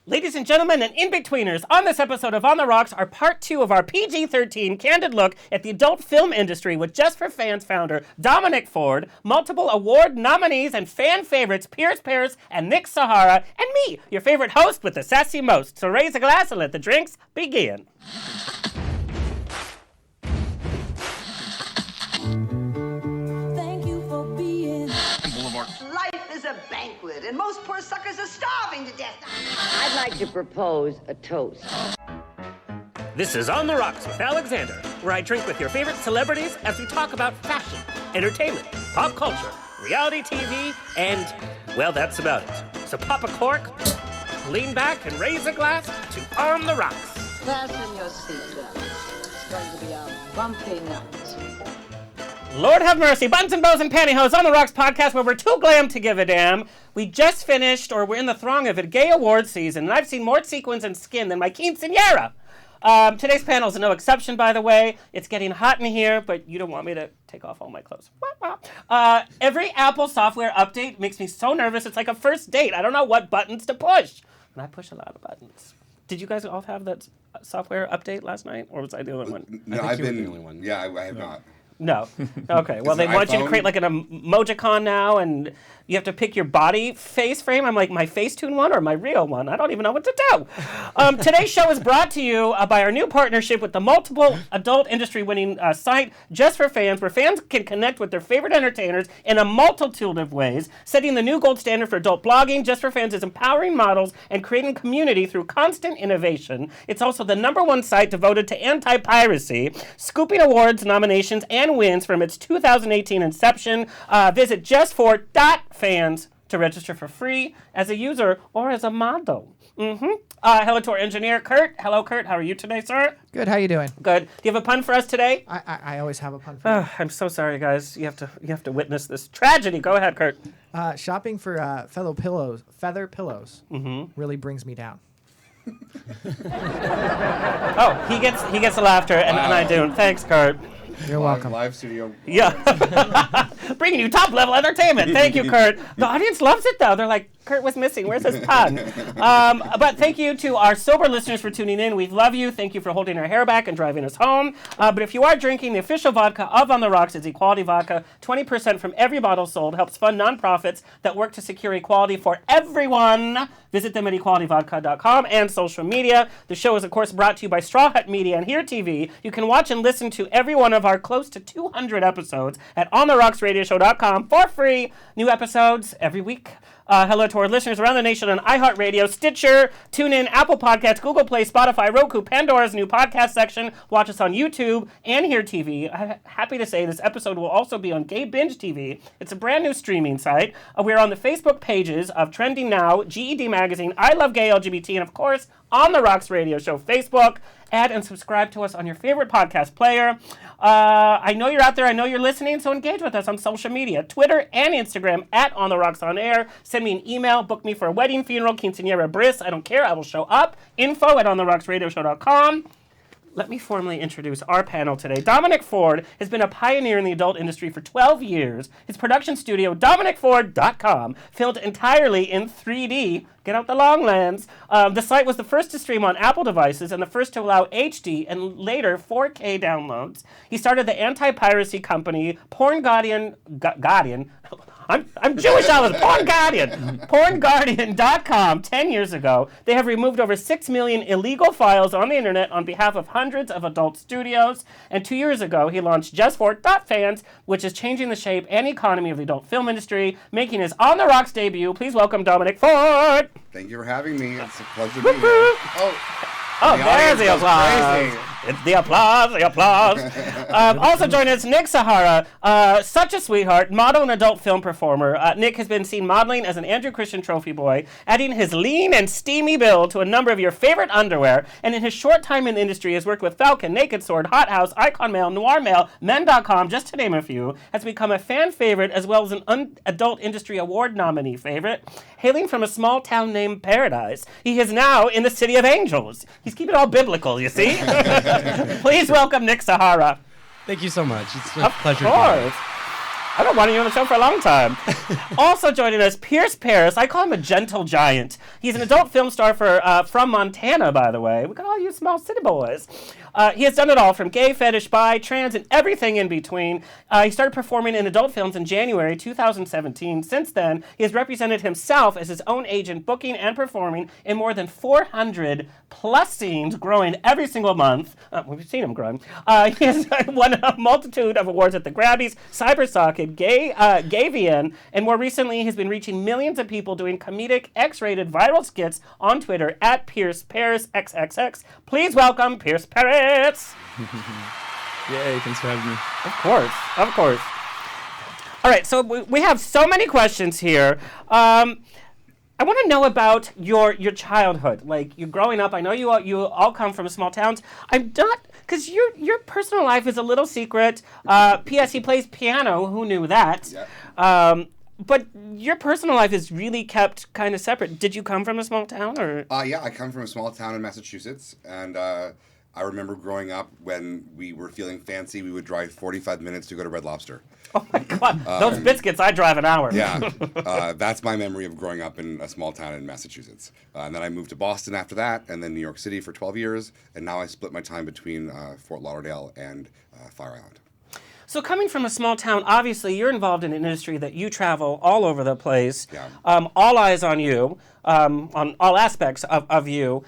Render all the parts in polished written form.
Ladies and gentlemen and in-betweeners, on this episode of On the Rocks are part 2 of our PG-13 candid look at the adult film industry with JustForFans founder Dominic Ford, multiple award nominees and fan favorites Pierce Paris and Nic Sahara, and me, your favorite host with the sassy most. So raise a glass and let the drinks begin. Thank you for being Boulevard. Life is a banquet, and most poor suckers are starving to death. I'd like to propose a toast. This is On the Rocks with Alexander, where I drink with your favorite celebrities as we talk about fashion, entertainment, pop culture, reality TV, and, well, that's about it. So pop a cork, lean back, and raise a glass to On the Rocks. Fasten your seatbelts. It's going to be a bumpy night. Lord have mercy, buttons and bows and pantyhose, On the Rocks podcast where we're too glam to give a damn. We just finished, or we're in the throng of it, gay award season, and I've seen more sequins and skin than my quinceañera. Today's panel is no exception, by the way. It's getting hot in here, but you don't want me to take off all my clothes. Every Apple software update makes me so nervous. It's like a first date. I don't know what buttons to push. And I push a lot of buttons. Did you guys all have that software update last night, or was I the only one? No, I've been the only one. Yeah, I have not. No. Okay. Well, they want you to create like an emojicon now, and you have to pick your body face frame. I'm like, my Facetune one or my real one? I don't even know what to do. Today's show is brought to you by our new partnership with the multiple adult industry-winning site JustForFans, where fans can connect with their favorite entertainers in a multitude of ways, setting the new gold standard for adult blogging. JustForFans is empowering models and creating community through constant innovation. It's also the #1 site devoted to anti-piracy, scooping awards, nominations, and wins from its 2018 inception. Visit JustFor.Fans to register for free as a user or as a model. Hello to our engineer, Kurt. Hello, Kurt. How are you today, sir? Good. How you doing? Good. Do you have a pun for us today? I always have a pun for you. I'm so sorry, guys. You have to witness this tragedy. Go ahead, Kurt. Shopping for feather pillows really brings me down. Oh, he gets the laughter, and I do. Thanks, Kurt. You're welcome. Live studio. Yeah. Bringing you top-level entertainment. Thank you, Kurt. The audience loves it, though. They're like, Kurt was missing. Where's his pun? But thank you to our sober listeners for tuning in. We love you. Thank you for holding our hair back and driving us home. But if you are drinking, the official vodka of On the Rocks is Equality Vodka. 20% from every bottle sold helps fund nonprofits that work to secure equality for everyone. Visit them at equalityvodka.com and social media. The show is, of course, brought to you by Straw Hut Media and Here TV. You can watch and listen to every one of our close to 200 episodes at ontherocksradioshow.com for free. New episodes every week. Hello to our listeners around the nation on iHeartRadio, Stitcher, TuneIn, Apple Podcasts, Google Play, Spotify, Roku, Pandora's new podcast section. Watch us on YouTube and Here TV. I'm happy to say this episode will also be on Gay Binge TV. It's a brand new streaming site. We're on the Facebook pages of Trending Now, GED Magazine, I Love Gay LGBT, and of course, On the Rocks Radio Show Facebook. Add and subscribe to us on your favorite podcast player. I know you're out there. I know you're listening, so engage with us on social media, Twitter and Instagram at On The Rocks On Air. Send me an email. Book me for a wedding, funeral, quinceañera, bris. I don't care. I will show up. Info at ontherocksradioshow.com. Let me formally introduce our panel today. Dominic Ford has been a pioneer in the adult industry for 12 years. His production studio, DominicFord.com, filmed entirely in 3D. Get out the long lens. The site was the first to stream on Apple devices and the first to allow HD and later 4K downloads. He started the anti-piracy company Porn Guardian. I'm Jewish, I was Porn Guardian. PornGuardian.com 10 years ago. They have removed over 6 million illegal files on the internet on behalf of hundreds of adult studios. And 2 years ago, he launched JustFor.Fans, which is changing the shape and economy of the adult film industry, making his On the Rocks debut. Please welcome Dominic Ford. Thank you for having me. It's a pleasure to be here. Oh, there's the applause. It's the applause. Also joining us, Nic Sahara, such a sweetheart, model and adult film performer. Nic has been seen modeling as an Andrew Christian trophy boy, adding his lean and steamy build to a number of your favorite underwear, and in his short time in the industry has worked with Falcon, Naked Sword, Hot House, Icon Mail, Noir Mail, Men.com, just to name a few, has become a fan favorite as well as an adult industry award nominee favorite. Hailing from a small town named Paradise, he is now in the City of Angels. He's keeping it all biblical, you see? Please welcome Nic Sahara. Thank you so much. It's a pleasure. Of course. I've been wanting you on the show for a long time. Also joining us, Pierce Paris. I call him a gentle giant. He's an adult film star from Montana, by the way. We got all you small city boys. He has done it all, from gay, fetish, bi, trans, and everything in between. He started performing in adult films in January 2017. Since then, he has represented himself as his own agent, booking and performing in more than 400 plus scenes, growing every single month. We've seen him growing. He has won a multitude of awards at the Grammys, Cybersocket, Gavian, and more recently, he's been reaching millions of people doing comedic, X-rated viral skits on Twitter at Pierce Paris XXX. Please welcome Pierce Paris. Yay, thanks for having me. Of course. All right, so we have so many questions here. I want to know about your childhood, like you growing up. I know you all come from small towns. I'm not, because your personal life is a little secret. P.S. He plays piano. Who knew that? Yeah. But your personal life is really kept kind of separate. Did you come from a small town, or? Yeah, I come from a small town in Massachusetts, and I remember growing up when we were feeling fancy, we would drive 45 minutes to go to Red Lobster. Oh my God, those biscuits, I drive an hour. Yeah, that's my memory of growing up in a small town in Massachusetts. And then I moved to Boston after that, and then New York City for 12 years, and now I split my time between Fort Lauderdale and Fire Island. So coming from a small town, obviously you're involved in an industry that you travel all over the place. Yeah. All eyes on you, on all aspects of you.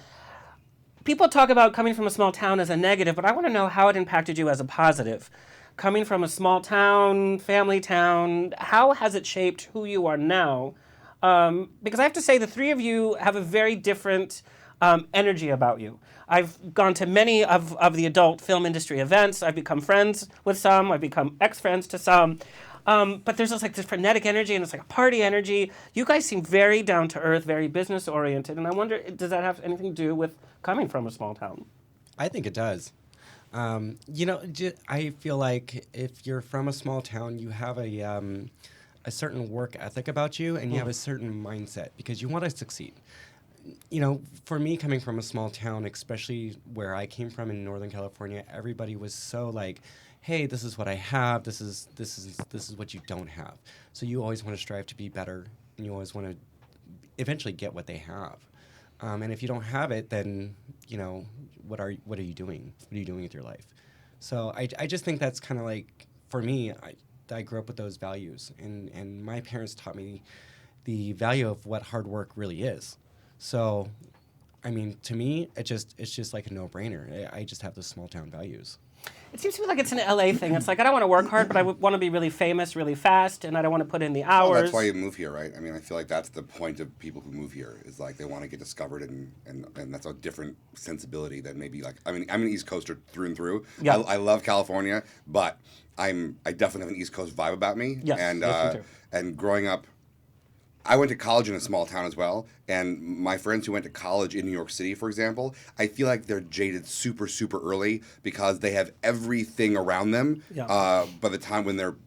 People talk about coming from a small town as a negative, but I want to know how it impacted you as a positive. Coming from a small town, family town, how has it shaped who you are now? Because I have to say the three of you have a very different energy about you. I've gone to many of the adult film industry events. I've become friends with some. I've become ex-friends to some. But there's this frenetic energy, and it's like a party energy. You guys seem very down to earth, very business oriented, and I wonder, does that have anything to do with coming from a small town? I think it does. I feel like if you're from a small town, you have a certain work ethic about you, and you have a certain mindset because you want to succeed. You know, for me, coming from a small town, especially where I came from in Northern California, everybody was so like, hey, this is what I have, this is what you don't have. So you always want to strive to be better, and you always want to eventually get what they have. And if you don't have it, then, you know, what are you doing? What are you doing with your life? So I just think that's kind of like, for me, I grew up with those values, and my parents taught me the value of what hard work really is. So, I mean, to me, it's just like a no-brainer. I just have those small town values. It seems to me like it's an LA thing. It's like, I don't want to work hard, but I want to be really famous really fast, and I don't want to put in the hours. Well, that's why you move here, right? I mean, I feel like that's the point of people who move here, is like they want to get discovered, and that's a different sensibility than maybe like, I mean, I'm an East Coaster through and through. Yeah. I love California, but I definitely have an East Coast vibe about me. Yes, and yes, me too. And growing up, I went to college in a small town as well, and my friends who went to college in New York City, for example, I feel like they're jaded super, super early because they have everything around them by the time when they're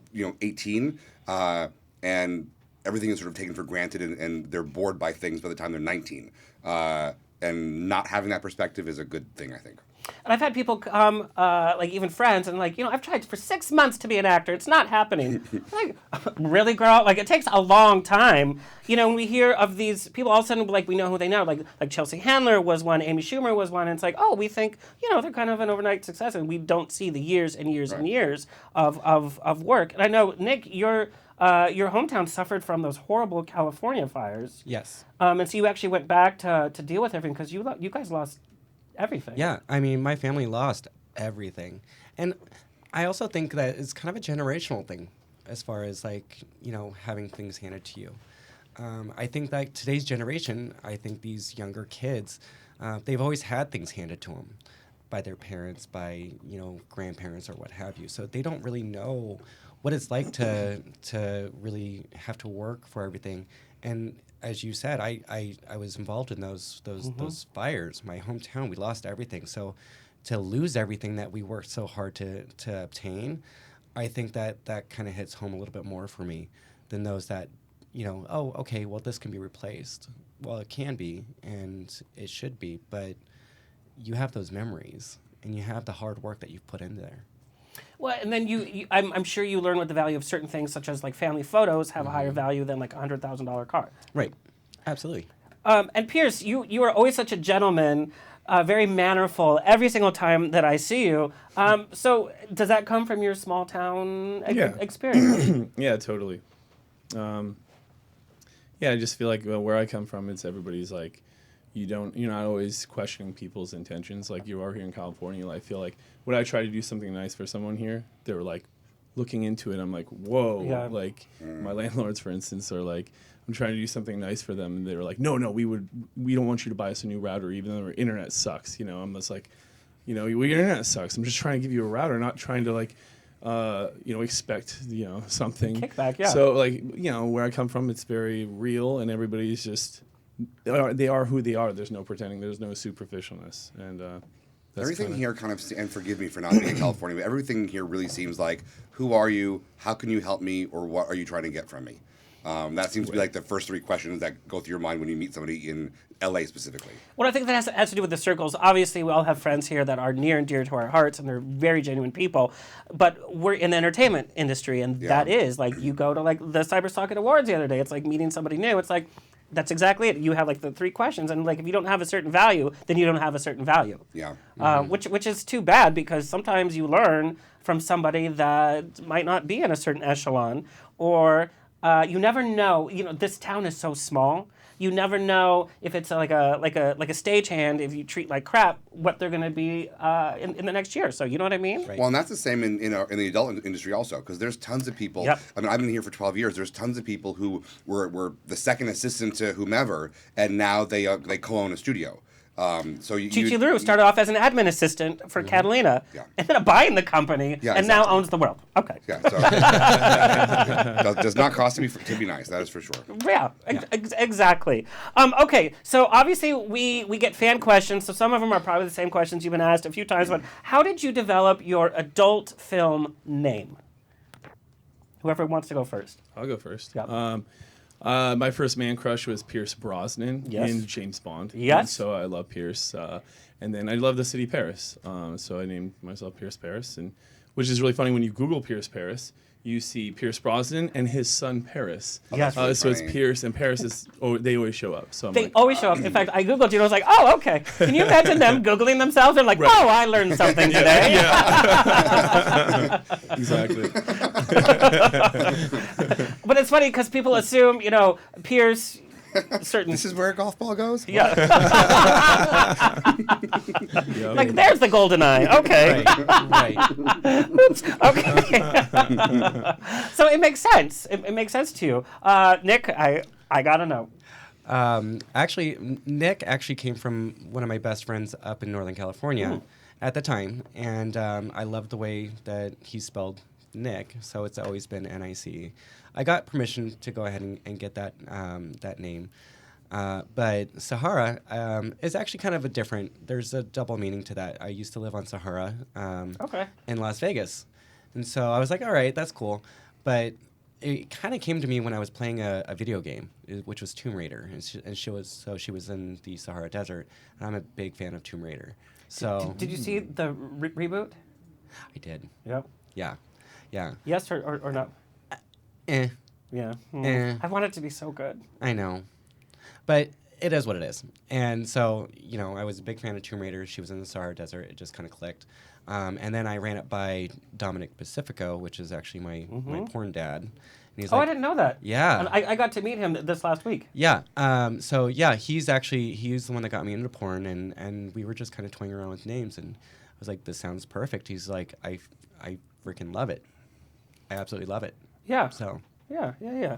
18, and everything is sort of taken for granted, and they're bored by things by the time they're 19. And not having that perspective is a good thing, I think. And I've had people come, like even friends, and like, I've tried for 6 months to be an actor. It's not happening. Like, really, girl? Like, it takes a long time. When we hear of these people, all of a sudden, like, we know who they know. Like Chelsea Handler was one, Amy Schumer was one, and it's like, oh, we think, they're kind of an overnight success, and we don't see the years and years and years of work. And I know, Nick, your hometown suffered from those horrible California fires. Yes. And so you actually went back to deal with everything because you guys lost everything. Yeah, I mean, my family lost everything. And I also think that it's kind of a generational thing as far as, like, having things handed to you. I think that today's generation, I think these younger kids, they've always had things handed to them by their parents, by, grandparents or what have you. So they don't really know what it's like to really have to work for everything. And as you said, I was involved in those fires. My hometown, we lost everything. So to lose everything that we worked so hard to obtain, I think that kind of hits home a little bit more for me than those that, oh, okay, well, this can be replaced. Well, it can be, and it should be, but you have those memories, and you have the hard work that you've put in there. Well, and then I'm sure you learn what the value of certain things, such as like family photos, have a higher value than like a $100,000 car. Right. Absolutely. And Pierce, you are always such a gentleman, very mannerful every single time that I see you. So does that come from your small town experience? Yeah, totally. Yeah, I just feel like where I come from, it's everybody's like, you're not always questioning people's intentions like you are here in California. I feel like when I try to do something nice for someone here, they were like looking into it. I'm like, whoa. Yeah. Like my landlords, for instance, are like, I'm trying to do something nice for them, and they were like, no, we don't want you to buy us a new router, even though our internet sucks. I'm just like, your internet sucks. I'm just trying to give you a router, not trying to like, expect something. Kickback, yeah. So like, where I come from, it's very real, and everybody's just they are who they are. There's no pretending. There's no superficialness, and that's everything here kind of, and forgive me for not being in California, but everything here really seems like, who are you? How can you help me? Or what are you trying to get from me? That seems to be like the first three questions that go through your mind when you meet somebody in LA specifically. Well, I think that has to do with the circles. Obviously, we all have friends here that are near and dear to our hearts, and they're very genuine people. But we're in the entertainment industry, and that is like, you go to like the Cybersocket Awards the other day. It's like meeting somebody new. It's like, that's exactly it. You have like the three questions, and like if you don't have a certain value, then you don't have a certain value. Yeah. Which is too bad, because sometimes you learn from somebody that might not be in a certain echelon, or you never know. This town is so small. You never know if it's like a stagehand. If you treat like crap, what they're going to be in the next year. So you know what I mean? Right. Well, and that's the same in the adult industry also, because there's tons of people. Yep. I mean, I've been here for 12 years. There's tons of people who were the second assistant to whomever, and now they co-own a studio. So Chi Lou started off as an admin assistant for Catalina, ended up buying the company, and now owns the world. Okay. Yeah. So does not cost to be nice. That is for sure. Yeah. Exactly. Okay. So obviously we get fan questions. So some of them are probably the same questions you've been asked a few times. But how did you develop your adult film name? Whoever wants to go first. I'll go first. Yeah. My first man crush was Pierce Brosnan in James Bond. Yes. And so I love Pierce. And then I love the city Paris. So I named myself Pierce Paris, which is really funny when you Google Pierce Paris. You see Pierce Brosnan and his son Paris. Yes. Really so it's funny. Pierce and Paris is. They always show up. So They always show up. In fact, I Googled you and I was like, oh, okay. Can you imagine them Googling themselves? They're like, oh, I learned something today. Exactly. But it's funny because people assume, Pierce, certain. This is where a golf ball goes? Yeah. Like, there's the golden eye. Okay. Right. Oops. Okay. So it makes sense. It makes sense to you. Nick, I gotta know. Actually, Nick actually came from one of my best friends up in Northern California at the time, and I loved the way that he spelled Nick, so it's always been N-I-C. I got permission to go ahead and get that name. But Sahara is actually kind of there's a double meaning to that. I used to live on Sahara in Las Vegas. And so I was like, all right, that's cool. But it kind of came to me when I was playing a video game, which was Tomb Raider. And she was in the Sahara Desert. And I'm a big fan of Tomb Raider. So Did you see the reboot? I did. Yep. Yeah. Yes or no? Yeah. I want it to be so good. I know. But it is what it is. And so, I was a big fan of Tomb Raider. She was in the Sahara Desert. It just kind of clicked. And then I ran it by Dominic Pacifico, which is actually my porn dad. And he's I didn't know that. Yeah. And I got to meet him this last week. Yeah. He's the one that got me into porn, and we were just kind of toying around with names. And I was like, this sounds perfect. He's like, I freaking love it. I absolutely love it. Yeah. So. Yeah.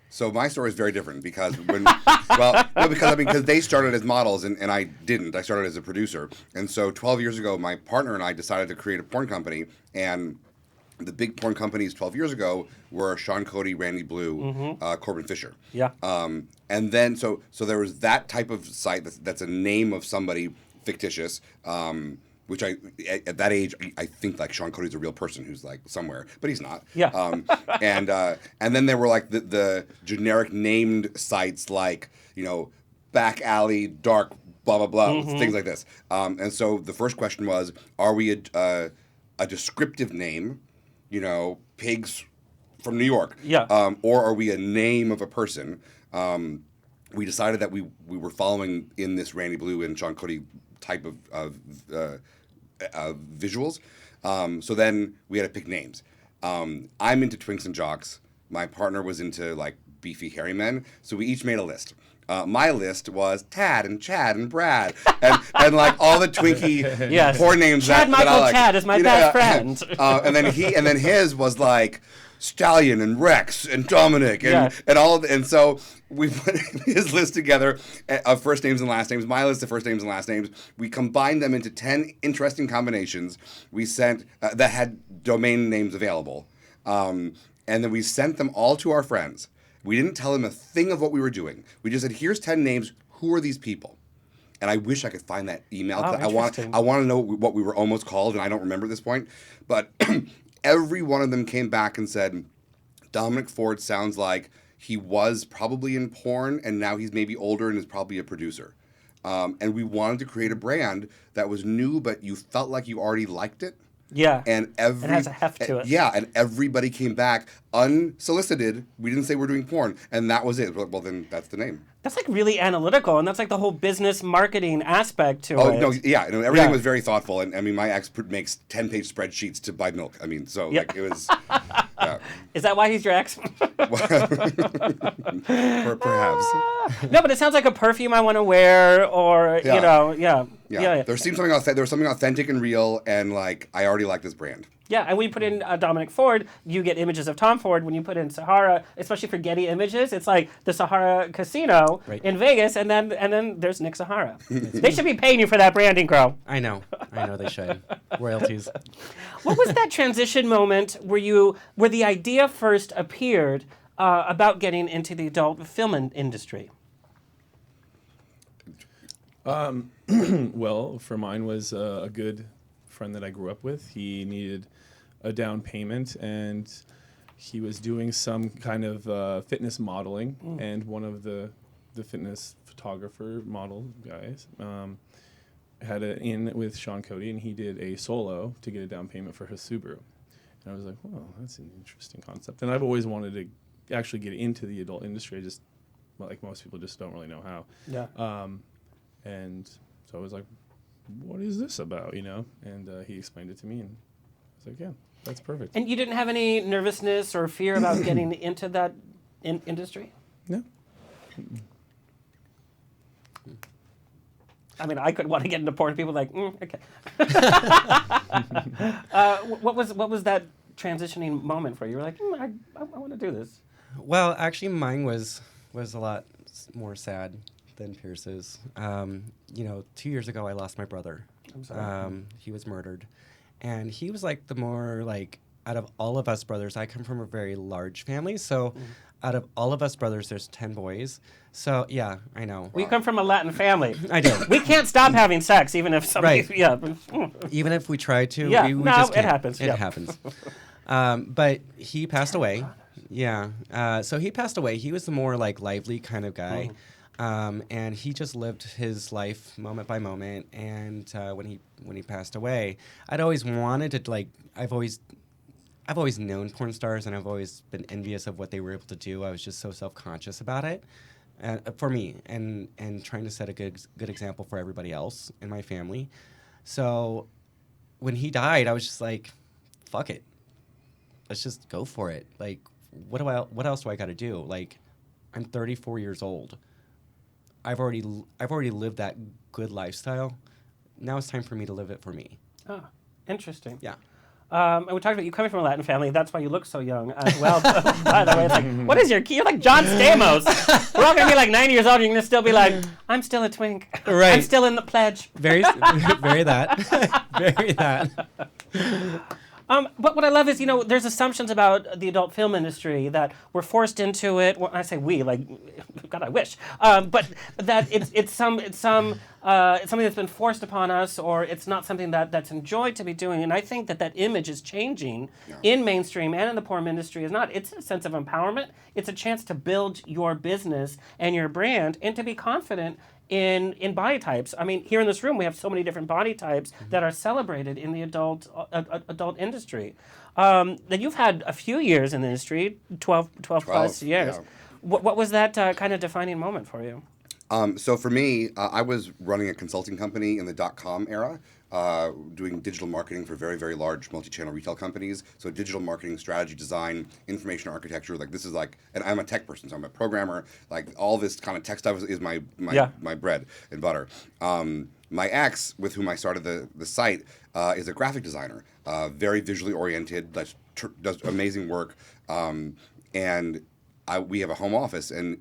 So my story is very different because because they started as models and I didn't. I started as a producer. And so 12 years ago, my partner and I decided to create a porn company. And the big porn companies 12 years ago were Sean Cody, Randy Blue, Corbin Fisher. Yeah. And then so there was that type of site that's a name of somebody fictitious. Which at that age, I think like Sean Cody's a real person who's like somewhere, but he's not. Yeah. And then there were like the generic named sites like, Back Alley, Dark, blah, blah, blah, things like this. And so the first question was, are we a a descriptive name, pigs from New York? Yeah. Or are we a name of a person? We decided that we were following in this Randy Blue and Sean Cody type of visuals. So then we had to pick names. I'm into twinks and jocks. My partner was into like beefy hairy men. So we each made a list. My list was Tad and Chad and Brad and like all the Twinkie porn names. Chad that I Michael like. Chad is my best friend. And then his was like Stallion and Rex and Dominic and all and so we put his list together of first names and last names, my list of first names and last names. We combined them into 10 interesting combinations. We sent that had domain names available, and then we sent them all to our friends. We didn't tell them a thing of what we were doing. We just said, "Here's 10 names. Who are these people?" And I wish I could find that email. Oh, I want to know what we were almost called, and I don't remember at this point. But every one of them came back and said, Dominic Ford sounds like he was probably in porn, and now he's maybe older and is probably a producer. And we wanted to create a brand that was new, but you felt like you already liked it. Yeah. And it has a heft to it. Yeah, and everybody came back unsolicited. We didn't say we're doing porn, and that was it. Well, then that's the name. That's like really analytical, and that's like the whole business marketing aspect to it. Oh, no, yeah. Everything was very thoughtful, and I mean, my ex makes 10-page spreadsheets to buy milk. I mean, so like it was... Is that why he's your ex? Perhaps. No, but it sounds like a perfume I want to wear, or Yeah. There seemed something there was something authentic and real, and like I already like this brand. Yeah, and when you put in Dominic Ford, you get images of Tom Ford. When you put in Sahara, especially for Getty Images, it's like the Sahara Casino in Vegas, and then there's Nic Sahara. They should be paying you for that branding, Crow. I know they should. Royalties. What was that transition moment where the idea first appeared about getting into the adult film industry? Well, for mine was a good friend that I grew up with. He needed a down payment, and he was doing some kind of fitness modeling, and one of the fitness photographer model guys had an in with Sean Cody, and he did a solo to get a down payment for his Subaru. And I was like, well, that's an interesting concept. And I've always wanted to actually get into the adult industry. I just, like most people, just don't really know how. Yeah. And so I was like, what is this about, And he explained it to me, and I was like, yeah, that's perfect. And you didn't have any nervousness or fear about getting into that industry? No. I mean, I could want to get into porn. People are like, okay. What was that transitioning moment for you? You were like, I want to do this. Well, actually, mine was a lot more sad than Pierce's. 2 years ago, I lost my brother. I'm sorry. He was murdered, and he was like the more like out of all of us brothers. I come from a very large family, so out of all of us brothers, there's 10 boys. So yeah, I know. We come from a Latin family. I do. We can't stop having sex, even if somebody. Right. Yeah. Even if we try to, Yeah, we no, just it can't. happens, It yeah. happens. But he passed away. Yeah. So he passed away. He was the more like lively kind of guy. And he just lived his life moment by moment. And when he passed away, I'd always wanted to like. I've always known porn stars, and I've always been envious of what they were able to do. I was just so self-conscious about it, for me, and trying to set a good example for everybody else in my family. So when he died, I was just like, fuck it, let's just go for it. Like, what else do I got to do? Like, I'm 34 years old. I've already lived that good lifestyle. Now it's time for me to live it for me. Oh, interesting. Yeah. And we talked about you coming from a Latin family. That's why you look so young as well. By the way, it's like, what is your key? You're like John Stamos. We're all going to be like 90 years old, and you're going to still be like, I'm still a twink. Right. I'm still in the pledge. Very that. Very that. But what I love is, there's assumptions about the adult film industry that we're forced into it. Well, I say we, like, God, I wish. But that it's something that's been forced upon us, or it's not something that's enjoyed to be doing. And I think that image is changing in mainstream and in the porn industry. It's a sense of empowerment. It's a chance to build your business and your brand and to be confident in body types. I mean, here in this room, we have so many different body types that are celebrated in the adult industry. Then you've had a few years in the industry, 12 plus years. Yeah. What was that kind of defining moment for you? So for me, I was running a consulting company in the .com era, doing digital marketing for very, very large multi-channel retail companies. So digital marketing, strategy, design, information architecture. Like this is like, and I'm a tech person, so I'm a programmer. Like all this kind of tech stuff is my bread and butter. My ex, with whom I started the site, is a graphic designer, very visually oriented, does amazing work, and we have a home office and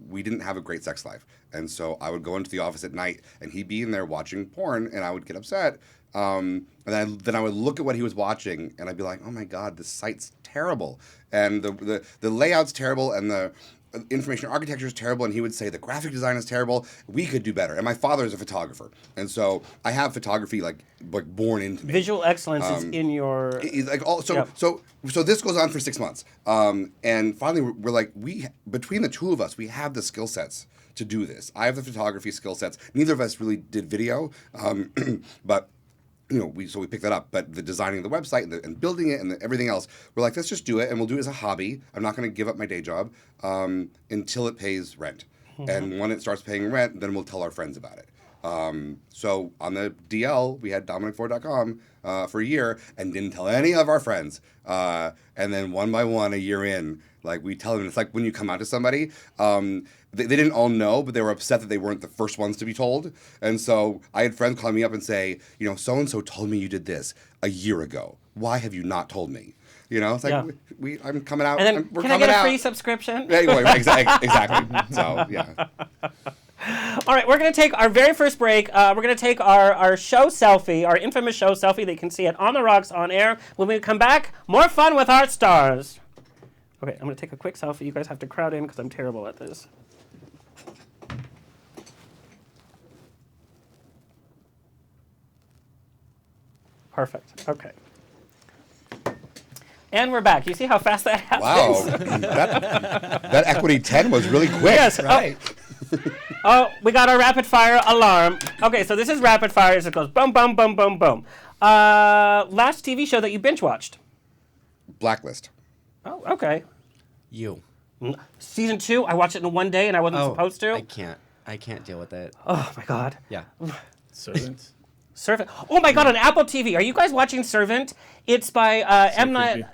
we didn't have a great sex life. And so I would go into the office at night and he'd be in there watching porn and I would get upset. And then I would look at what he was watching and I'd be like, oh my God, this site's terrible. And the layout's terrible and the information architecture is terrible. And he would say the graphic design is terrible. We could do better. And my father is a photographer. And so I have photography like born into me. Visual excellence is in your... So this goes on for 6 months. And finally we're like, between the two of us, we have the skill sets to do this. I have the photography skill sets. Neither of us really did video, but we picked that up. But the designing the website and building it and everything else, we're like, let's just do it and we'll do it as a hobby. I'm not going to give up my day job until it pays rent. Mm-hmm. And when it starts paying rent, then we'll tell our friends about it. So on the DL, we had Dominic4.com for a year and didn't tell any of our friends. And then one by one, a year in, like we tell them, it's like when you come out to somebody, they didn't all know, but they were upset that they weren't the first ones to be told. And so I had friends call me up and say, so-and-so told me you did this a year ago. Why have you not told me? It's like, I'm coming out. And then, we're can I coming get a out. free subscription? Yeah, exactly. So, yeah. All right, we're going to take our very first break. We're going to take our show selfie, our infamous show selfie that you can see it on the rocks on air. When we come back, more fun with our stars. Okay, I'm going to take a quick selfie. You guys have to crowd in because I'm terrible at this. Perfect. Okay. And we're back. You see how fast that happens? Wow. that Equity 10 was really quick. Yes. Right. Oh, we got our rapid fire alarm. Okay, so this is rapid fire. It goes boom, boom, boom, boom, boom. Last TV show that you binge watched? Blacklist. Oh, okay. You. Season 2, I watched it in one day and I wasn't supposed to. I can't deal with it. Oh my God. Yeah. Servant. Servant. Oh my God, on Apple TV. Are you guys watching Servant? It's by M. Night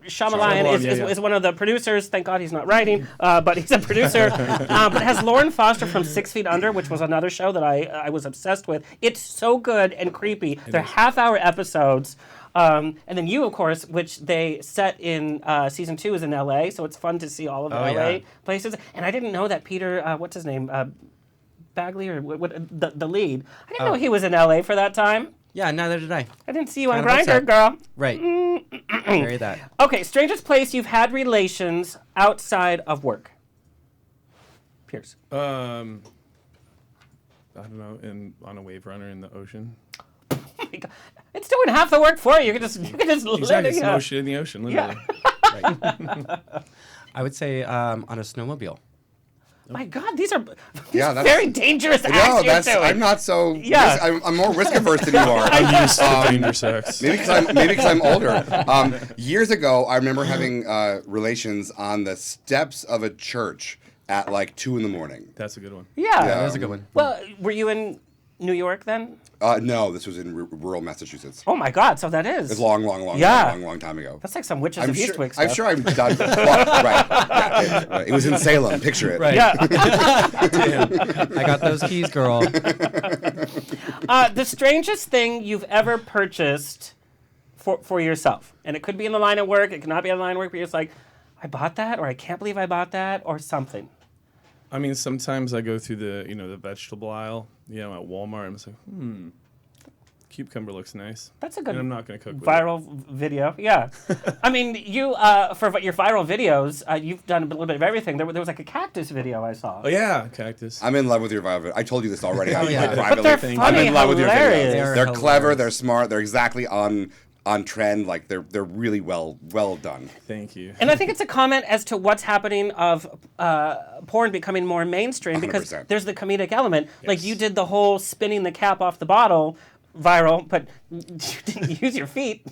Shyamalan is one of the producers. Thank God he's not writing, but he's a producer. But it has Lauren Foster from 6 Feet Under, which was another show that I was obsessed with. It's so good and creepy. They're half-hour episodes. And then you, of course, which they set in season 2 is in L.A., so it's fun to see all of the L.A. places. And I didn't know that Peter, what's his name, Bagley, or the lead. I didn't know he was in L.A. for that time. Yeah, neither did I. I didn't see you on Grindr, girl. Right. Very that. Okay, strangest place you've had relations outside of work. Pierce. I don't know, on a wave runner in the ocean. Oh my God. It's doing half the work for you. You can just Exactly, it's motion in the ocean, literally. Yeah. Right. I would say on a snowmobile. My God, these are that's very dangerous acts you're doing. I'm not so. Yeah. I'm more risk averse than you are. I'm used to danger sex. Maybe because I'm older. Years ago, I remember having relations on the steps of a church at like 2 a.m. That's a good one. Yeah. That was a good one. Well, were you in New York then? No, this was in rural Massachusetts. Oh my God, so that is. It's long time ago. That's like some Witches of Eastwick stuff. I'm sure I've done. Right. It was in Salem. Picture it. Right. Yeah. Damn. I got those keys, girl. The strangest thing you've ever purchased for yourself, and it could be in the line of work. It cannot be in the line of work. But you're just like, I bought that, or I can't believe I bought that, or something. I mean, sometimes I go through the vegetable aisle, at Walmart, and I'm like, cucumber looks nice. That's a good and I'm not going to cook with viral video. Yeah. I mean, you, for your viral videos, you've done a little bit of everything. There was like a cactus video I saw. Oh, yeah, cactus. I'm in love with your viral videos. I told you this already. Oh, yeah. But they're funny, I'm in love with your hilarious. videos. They're clever, they're smart, they're exactly on on trend. Like they're really well done. Thank you. And I think it's a comment as to what's happening of porn becoming more mainstream because 100%. there's the comedic element. Like you did the whole spinning the cap off the bottle viral, but you didn't use your feet.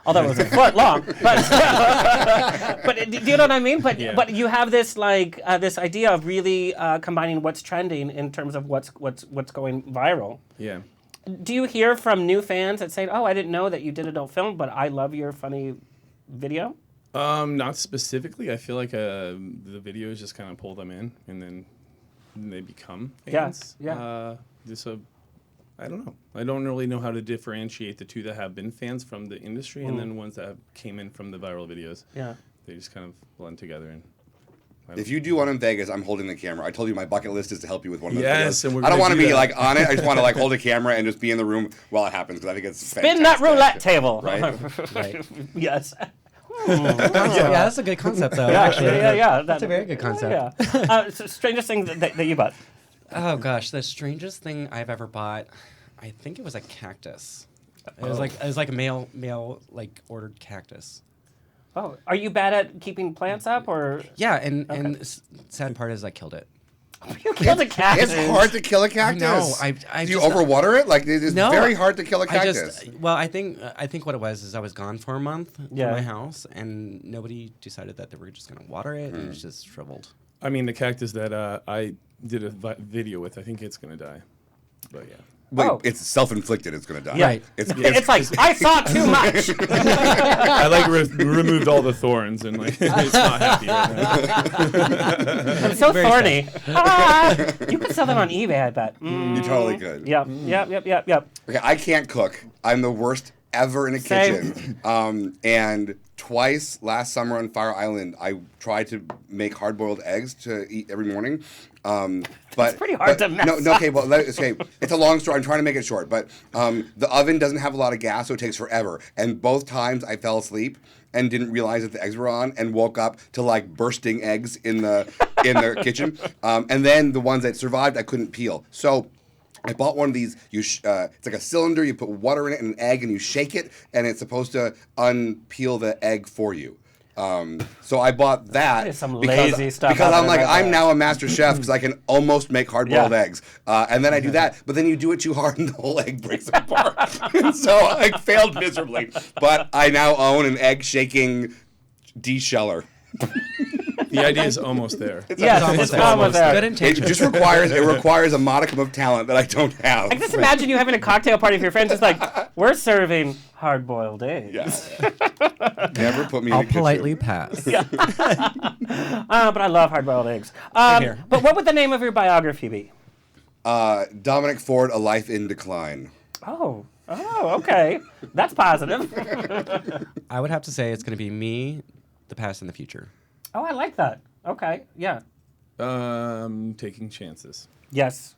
Although it was a foot long, but do you know what I mean? But you have this like this idea of really combining what's trending in terms of what's going viral. Yeah. Do you hear from new fans that say, "Oh, I didn't know that you did adult film, but I love your funny video"? Not specifically. I feel like the videos just kind of pull them in, and then they become fans. Yeah. I don't know. I don't really know how to differentiate the two that have been fans from the industry and then ones that came in from the viral videos. Yeah. They just kind of blend together. And If you do one in Vegas, I'm holding the camera. I told you my bucket list is to help you with one of those Yes, videos. and we're I don't gonna want to do be that. like on it. I just want to like hold a camera and just be in the room while it happens because I think it's Spin that fantastic. roulette table. Right? Right. Yes. Yeah, that's a good concept, though. Actually, Yeah. That's a very good concept. Yeah. So strangest thing that you bought. Oh gosh, the strangest thing I've ever bought, I think it was a cactus. It was like a mail like ordered cactus. Oh, are you bad at keeping plants up, or Yeah, and the sad part is I killed it. you killed a cactus? It's hard to kill a cactus. know. I Do you just- overwater it? Like it's No, very hard to kill a I cactus. I think what it was is I was gone for a month from Yeah. my house, and nobody decided that they were just gonna water it, and it was just shriveled. I mean, the cactus that I did a video with, I think it's going to die. But yeah. Wait, Oh. it's self-inflicted. It's going to die. Yeah. Right. It's like I saw too much. I like removed all the thorns and like it's not happy right now. I'm so thorny. You could sell them on eBay, I bet. You totally could. Yep. Okay, I can't cook. I'm the worst ever in a Same. kitchen. And twice last summer on Fire Island, I tried to make hard-boiled eggs to eat every morning. But pretty hard to mess no, okay, well, okay, it's a long story. I'm trying to make it short, but the oven doesn't have a lot of gas, so it takes forever. And both times I fell asleep and didn't realize that the eggs were on, and woke up to like bursting eggs in the kitchen. And then the ones that survived, I couldn't peel. So I bought one of these. It's like a cylinder. You put water in it and an egg, and you shake it, and it's supposed to unpeel the egg for you. So I bought that There's some lazy stuff because I'm happening like, right I'm there. now a master chef because I can almost make hard-boiled Yeah. eggs. And then I do that, but then you do it too hard and the whole egg breaks apart. So I failed miserably. But I now own an egg-shaking desheller. The idea is almost there. Yes, it's almost there. Good It intention. just requires a modicum of talent that I don't have. I just imagine you having a cocktail party with your friends. It's like, we're serving hard-boiled eggs. Yeah. Never put me I'll in a kitchen. politely pass. But I love hard-boiled eggs. here. But what would the name of your biography be? Dominic Ford, A Life in Decline. Oh, okay. That's positive. I would have to say it's going to be me, the past, and the future. Oh, I like that. Okay, yeah. Taking chances. Yes.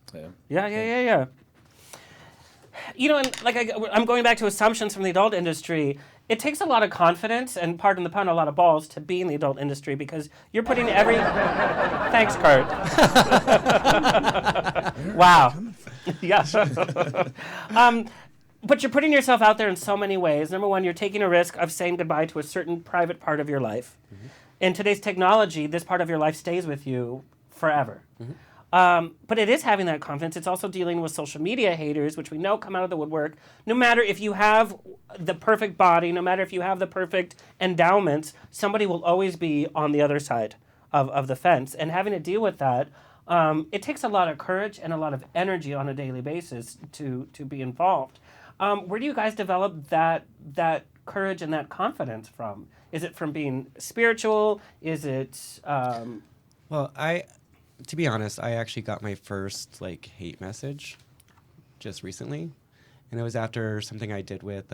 Yeah. Yeah. You know, and like I'm going back to assumptions from the adult industry. It takes a lot of confidence and, pardon the pun, a lot of balls to be in the adult industry because you're putting every. Thanks, Kurt. Wow. Yeah. But you're putting yourself out there in so many ways. Number one, you're taking a risk of saying goodbye to a certain private part of your life. Mm-hmm. In today's technology, this part of your life stays with you forever. Mm-hmm. But it is having that confidence. It's also dealing with social media haters, which we know come out of the woodwork. No matter if you have the perfect body, no matter if you have the perfect endowments, somebody will always be on the other side of the fence. And having to deal with that, it takes a lot of courage and a lot of energy on a daily basis to be involved. Where do you guys develop that courage and that confidence from? Is it from being spiritual? Is it... Well, to be honest, I actually got my first hate message just recently, and it was after something I did with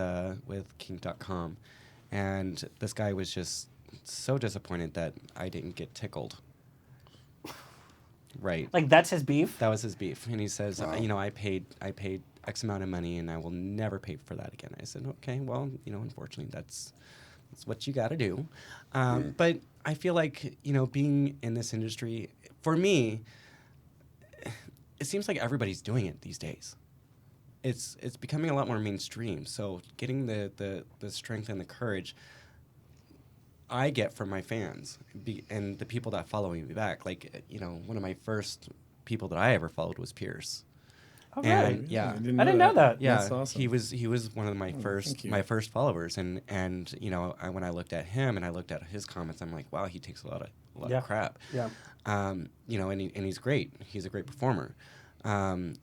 kink.com, and this guy was just so disappointed that I didn't get tickled. Right. Like, that's his beef? That was his beef, and he says, I paid X amount of money, and I will never pay for that again. I said, okay, well, unfortunately, that's what you got to do. But I feel like, being in this industry, for me, it seems like everybody's doing it these days. it's becoming a lot more mainstream. So getting the strength and the courage I get from my fans and the people that follow me back. Like, one of my first people that I ever followed was Pierce. Oh, And really? yeah, I didn't know that. yeah, That's awesome. he was one of my thank you. first followers, and when I looked at him and I looked at his comments, I'm like, wow, he takes a lot of crap. Yeah. And he's great. He's a great performer.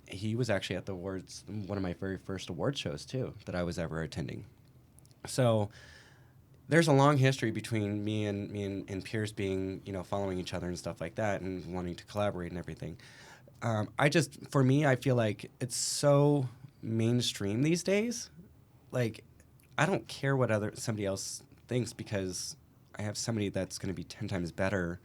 He was actually at the awards, one of my very first award shows too that I was ever attending. So there's a long history between me and Pierce being, following each other and stuff like that, and wanting to collaborate and everything. For me, I feel like it's so mainstream these days. Like, I don't care what somebody else thinks, because I have somebody that's going to be 10 times better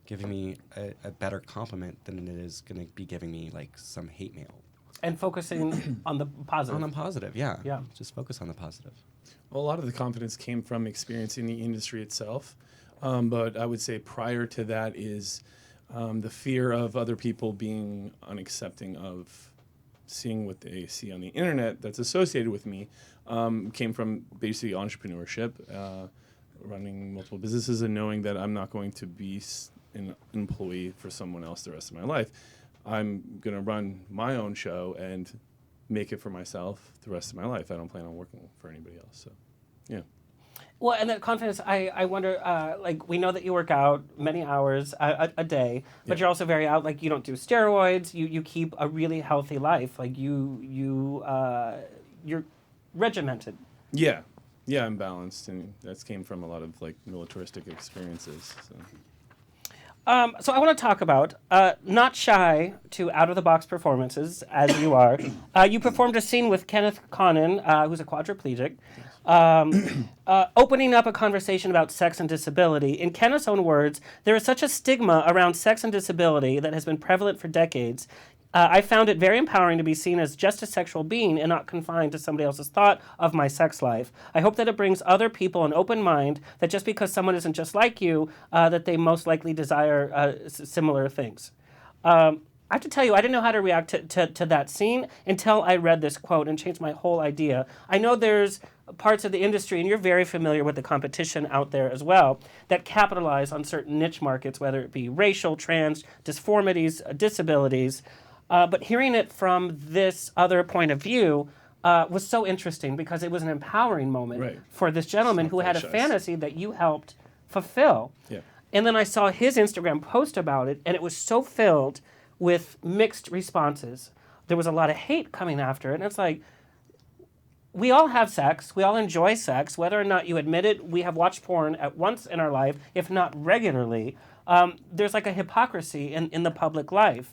giving me a better compliment than it is going to be giving me, like, some hate mail. And focusing on the positive. On the positive, yeah. Yeah. Just focus on the positive. Well, a lot of the confidence came from experience in the industry itself. But I would say prior to that is the fear of other people being unaccepting of seeing what they see on the internet that's associated with me. Came from basically entrepreneurship, running multiple businesses, and knowing that I'm not going to be an employee for someone else the rest of my life. I'm going to run my own show and make it for myself the rest of my life. I don't plan on working for anybody else. So, yeah. Well, and that confidence, I wonder, like, we know that you work out many hours a day, but you're also very out, like, you don't do steroids, you keep a really healthy life, like, you're regimented. Yeah. Yeah, I'm balanced, and that came from a lot of, like, militaristic experiences. So. So I want to talk about, not shy to out-of-the-box performances, as you are. You performed a scene with Kenneth Conan, who's a quadriplegic, opening up a conversation about sex and disability. In Kenneth's own words, there is such a stigma around sex and disability that has been prevalent for decades. I found it very empowering to be seen as just a sexual being and not confined to somebody else's thought of my sex life. I hope that it brings other people an open mind that just because someone isn't just like you, that they most likely desire similar things. I have to tell you, I didn't know how to react to that scene until I read this quote and changed my whole idea. I know there's parts of the industry, and you're very familiar with the competition out there as well, that capitalize on certain niche markets, whether it be racial, trans, disformities, disabilities. But hearing it from this other point of view was so interesting, because it was an empowering moment for this gentleman who had a fantasy that you helped fulfill. Yeah. And then I saw his Instagram post about it, and it was so filled with mixed responses. There was a lot of hate coming after it, and it's like, we all have sex, we all enjoy sex, whether or not you admit it. We have watched porn at once in our life, if not regularly. There's like a hypocrisy in the public life.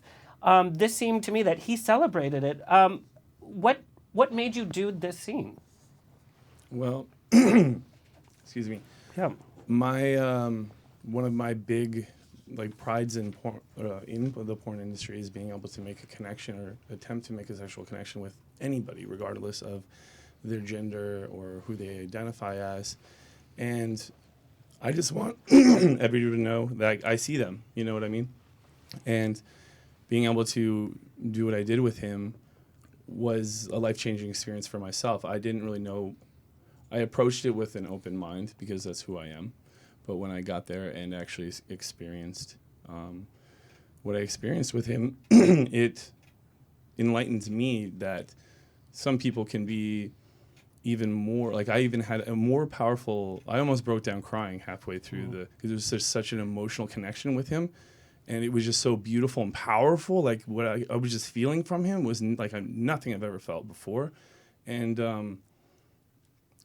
This seemed to me that he celebrated it. What made you do this scene? Well, excuse me. Yeah. My one of my big prides in the porn industry is being able to make a connection or attempt to make a sexual connection with anybody, regardless of their gender or who they identify as. And I just want everybody to know that I see them. You know what I mean? And being able to do what I did with him was a life-changing experience for myself. I didn't really know. I approached it with an open mind because that's who I am. But when I got there and actually experienced what I experienced with him, it enlightened me that some people can be even more, I even had a more powerful, I almost broke down crying halfway through because it was such an emotional connection with him. And it was just so beautiful and powerful. Like, what I was just feeling from him was nothing I've ever felt before. And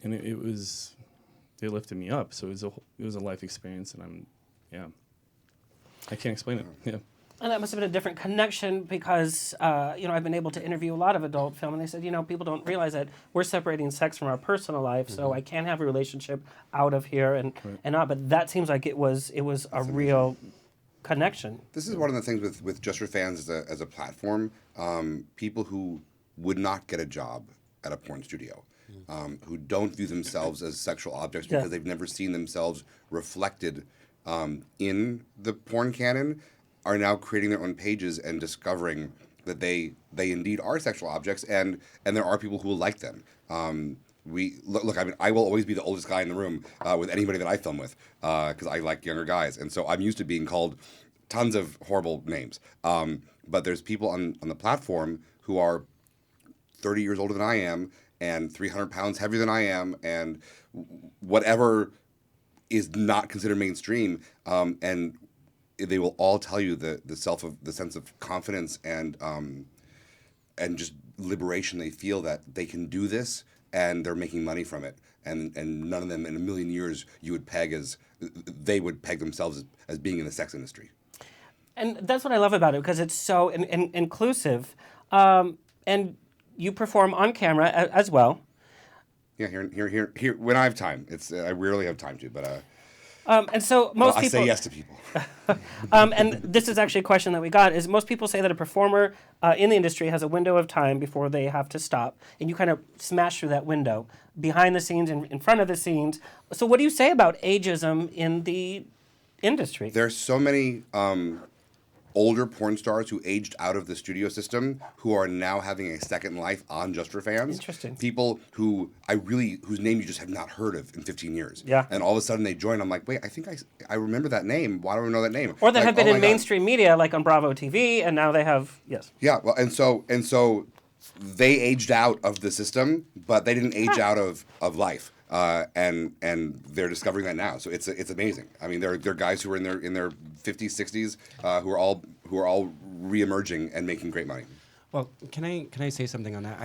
they lifted me up. So it was a life experience, and I can't explain it. Yeah. And that must have been a different connection, because I've been able to interview a lot of adult film, and they said, people don't realize that we're separating sex from our personal life, so I can't have a relationship out of here and not. But that seems like it was a real connection. This is one of the things with JustForFans as a platform. People who would not get a job at a porn studio, who don't view themselves as sexual objects because they've never seen themselves reflected in the porn canon, are now creating their own pages and discovering that they indeed are sexual objects, and there are people who will like them. Look. I mean, I will always be the oldest guy in the room with anybody that I film with because I like younger guys, and so I'm used to being called tons of horrible names. But there's people on the platform who are 30 years older than I am and 300 pounds heavier than I am, and whatever is not considered mainstream, and they will all tell you the sense of confidence and just liberation they feel that they can do this and they're making money from it, and none of them in a million years they would peg themselves as being in the sex industry. And that's what I love about it, because it's so inclusive, and you perform on camera as well. Yeah, here. When I have time, I rarely have time to, but. And so most I people say yes to people. and this is actually a question that we got, is most people say that a performer in the industry has a window of time before they have to stop, and you kind of smash through that window behind the scenes and in front of the scenes. So what do you say about ageism in the industry? There's so many older porn stars who aged out of the studio system who are now having a second life on JustForFans. Interesting. People whose name you just have not heard of in 15 years. Yeah. And all of a sudden they join. I'm like, wait, I think I remember that name. Why do I know that name? Or that like, have been oh in my God. mainstream media, like on Bravo TV, and now they have, yes. Yeah, well, and so they aged out of the system, but they didn't age out of life. And they're discovering that now, so it's amazing. I mean, there are guys who are in their 50s, 60s, who are all reemerging and making great money. Well, can I say something on that?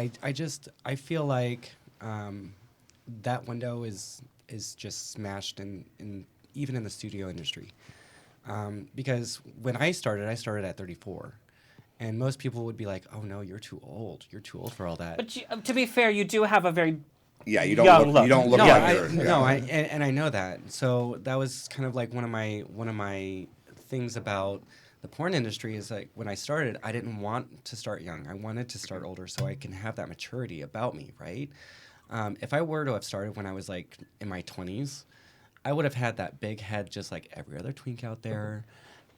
I feel like that window is just smashed in even in the studio industry, because when I started at 34. And most people would be like, "Oh no, you're too old. You're too old for all that." But to be fair, you do have a very you young don't look no, like you're. I know that. So that was kind of like one of my things about the porn industry is like when I started, I didn't want to start young. I wanted to start older so I can have that maturity about me, right? If I were to have started when I was like in my 20s, I would have had that big head just like every other twink out there.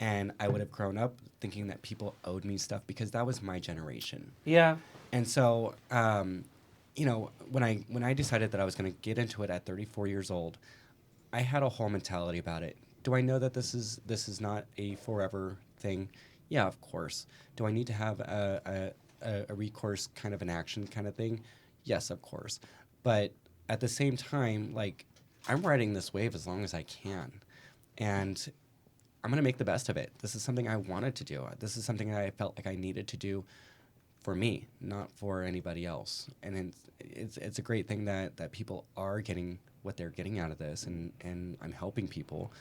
And I would have grown up thinking that people owed me stuff because that was my generation. Yeah. And so, when I decided that I was going to get into it at 34 years old, I had a whole mentality about it. Do I know that this is not a forever thing? Yeah, of course. Do I need to have a recourse kind of an action kind of thing? Yes, of course. But at the same time, like, I'm riding this wave as long as I can. And I'm going to make the best of it. This is something I wanted to do. This is something that I felt like I needed to do for me, not for anybody else. And it's a great thing that people are getting what they're getting out of this, and I'm helping people.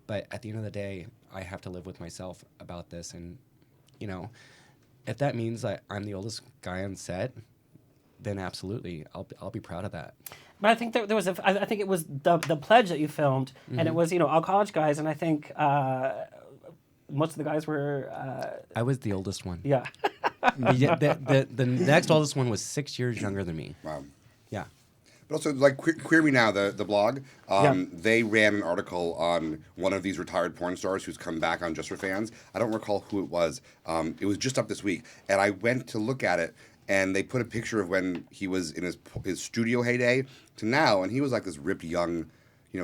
But at the end of the day, I have to live with myself about this. And, if that means that I'm the oldest guy on set, then absolutely, I'll be proud of that. But I think there was I think it was the pledge that you filmed, and it was all college guys, and I think most of the guys were. I was the oldest one. Yeah. The next oldest one was 6 years younger than me. Wow. Yeah. But also, like Queer Me Now, the blog, they ran an article on one of these retired porn stars who's come back on JustForFans. I don't recall who it was. It was just up this week, and I went to look at it. And they put a picture of when he was in his studio heyday to now, and he was like this ripped young,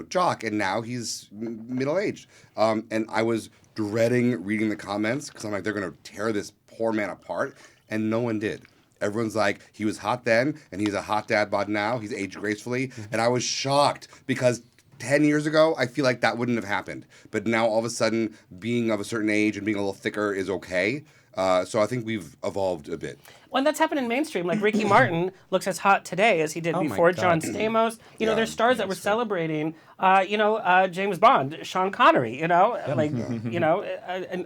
jock, and now he's middle aged. And I was dreading reading the comments because I'm like, they're gonna tear this poor man apart, and no one did. Everyone's like, he was hot then, and he's a hot dad bod now. He's aged gracefully, and I was shocked because 10 years ago, I feel like that wouldn't have happened. But now all of a sudden, being of a certain age and being a little thicker is okay. So I think we've evolved a bit. Well, that's happened in mainstream. Like Ricky Martin looks as hot today as he did before. John Stamos. There's stars that were celebrating. James Bond, Sean Connery.